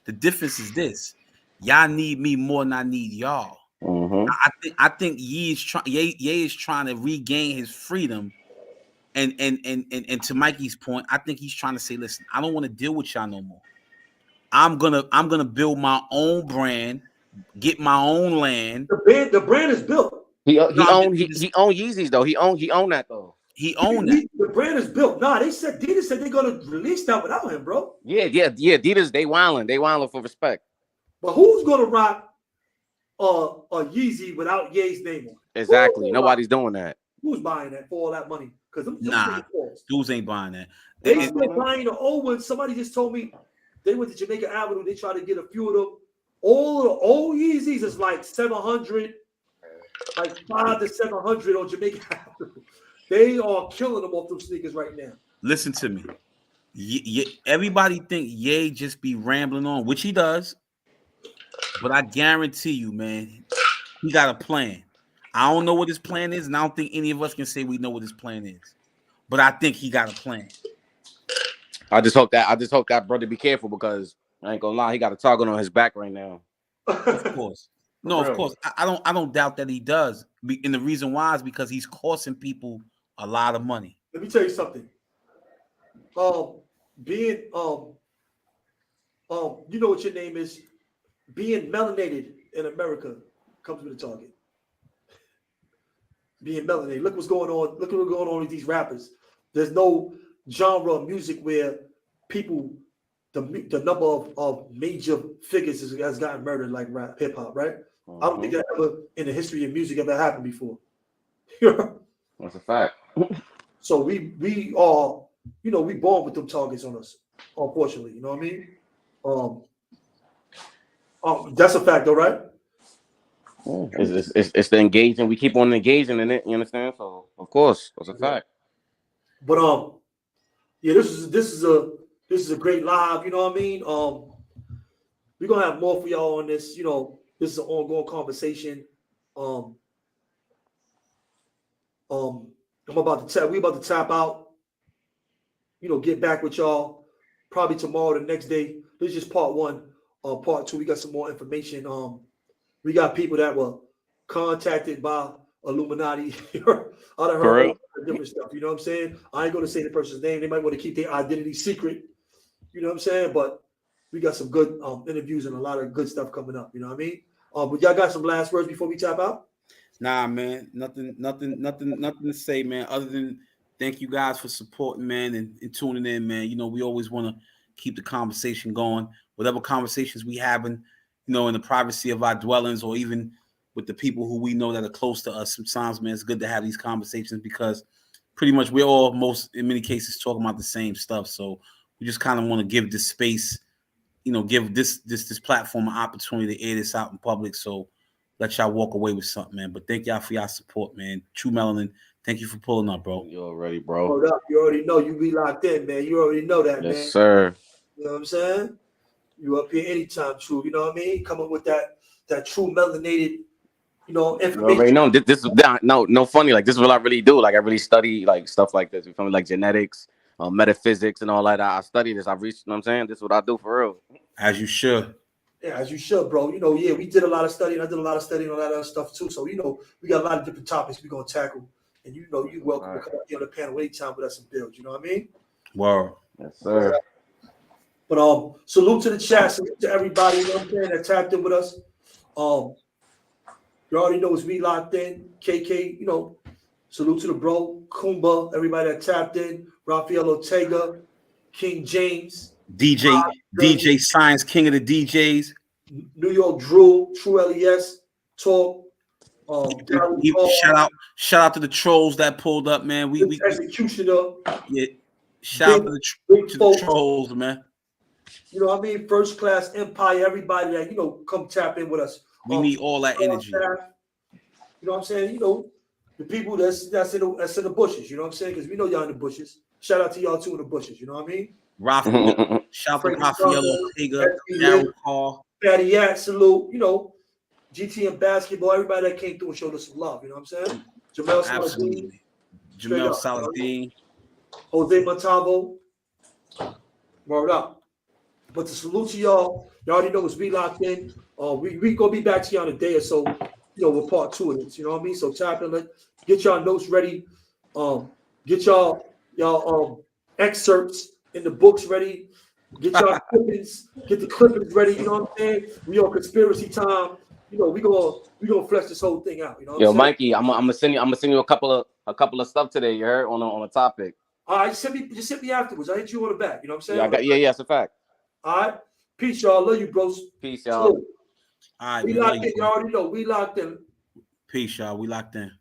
the difference is this. Y'all need me more than I need y'all. Mm-hmm. I think Ye is trying to regain his freedom. And to Mikey's point, I think he's trying to say, listen, I don't want to deal with y'all no more. I'm gonna build my own brand, get my own land. The brand is built. He owned Yeezys though. He owned that though. He owned that. The brand is built. Nah, Adidas said they're gonna release that without him, bro. Yeah. Adidas, they wildin' for respect. But who's gonna rock a Yeezy without Ye's name on it? Exactly. Nobody's doing that. Who's buying that for all that money? Because dudes ain't buying that. They still buying the old ones. Somebody just told me they went to Jamaica Avenue. They tried to get a few of them. All the old Yeezys is like 700, like 500 to 700 on Jamaica Avenue. They are killing them off those sneakers right now. Listen to me. Everybody think Ye just be rambling on, which he does. But I guarantee you, man, he got a plan. I don't know what his plan is, and I don't think any of us can say we know what his plan is. But I think he got a plan. I just hope that brother be careful, because I ain't gonna lie, he got a target on his back right now. Of course. No, of course. I don't doubt that he does. And the reason why is because he's costing people a lot of money. Let me tell you something. Being you know what your name is, being melanated in America comes with a target. Being melanated. Look what's going on. Look what's going on with these rappers. There's no genre of music where people, the number of major figures has gotten murdered like rap, hip hop, right? I don't think that ever in the history of music ever happened before. That's a fact. So we are, we born with them targets on us, unfortunately. You know what I mean? That's a fact, though, right? It's the engaging. We keep on engaging in it. You understand? So of course, that's a fact. But yeah, this is a great live. You know what I mean? We're gonna have more for y'all on this. This is an ongoing conversation. We about to tap out. Get back with y'all probably tomorrow, the next day. This is just part one. Part two, we got some more information. We got people that were contacted by Illuminati. I done heard all different stuff. You know what I'm saying? I ain't gonna say the person's name. They might want to keep their identity secret. You know what I'm saying? But we got some good interviews and a lot of good stuff coming up. You know what I mean? But y'all got some last words before we tap out? Nah, man. Nothing to say, man, other than thank you guys for supporting, man, and tuning in, man. We always want to keep the conversation going. Whatever conversations we having, in the privacy of our dwellings, or even with the people who we know that are close to us, sometimes, man, it's good to have these conversations, because pretty much we're all, in many cases, talking about the same stuff. So we just kind of want to give this space, give this platform an opportunity to air this out in public. So let y'all walk away with something, man. But thank y'all for y'all support, man. True Melanin, thank you for pulling up, bro. You already, bro. Hold up. You already know you be locked in, man. You already know that, man. Yes, sir. You know what I'm saying? You up here anytime, True. You know what I mean? Come up with that true melanated, information. You already know. This no funny. Like, this is what I really do. Like, I really study like stuff like this. You feel me? Like genetics, metaphysics, and all that. I study this. I've reached. You know what I'm saying? This is what I do for real. As you should. Yeah, as you should, bro. Yeah, we did a lot of studying. I did a lot of studying on that other stuff too. So, we got a lot of different topics we're gonna tackle. And you're welcome to come up here on the panel anytime with us and build. You know what I mean? Wow. Yes, sir. But salute to the chat, salute to everybody, that tapped in with us. You already know it's we locked in. KK, salute to the bro, Kumba, everybody that tapped in, Rafael Ortega, King James, DJ Science, King of the DJs, New York Drew, True LES, Talk. Shout out to the trolls that pulled up, man. We Executioner. Yeah. Shout out to the trolls, man. You know what I mean? First Class Empire, everybody that, come tap in with us. We need all that energy. You know what I'm saying? The people that's in the bushes, you know what I'm saying? Because we know y'all in the bushes. Shout out to y'all too in the bushes, you know what I mean? Shout out to Rafael Ortega, Darryl Carr. Fatty Yak, salute, GT and basketball, everybody that came through and showed us some love, you know what I'm saying? Jamel Saladin. Jose Montalvo. Word up. But to salute to y'all already know it's we locked in. We gonna be back to y'all in a day or so, with part two of this. You know what I mean? So tap in, get y'all notes ready. Get y'all excerpts in the books ready. Get your clippings, get the clippings ready. You know what I'm saying? We on conspiracy time. You know, we gonna flesh this whole thing out. You know what I'm saying? Mikey, I'm gonna send you a couple of stuff today. You heard on a topic. All right, just hit me afterwards. I hit you on the back. You know what I'm saying? Yeah, it's a fact. All right, peace, y'all. Love you, bros. Peace, y'all. All right, We locked in. You already know. We locked in. Peace, y'all. We locked in.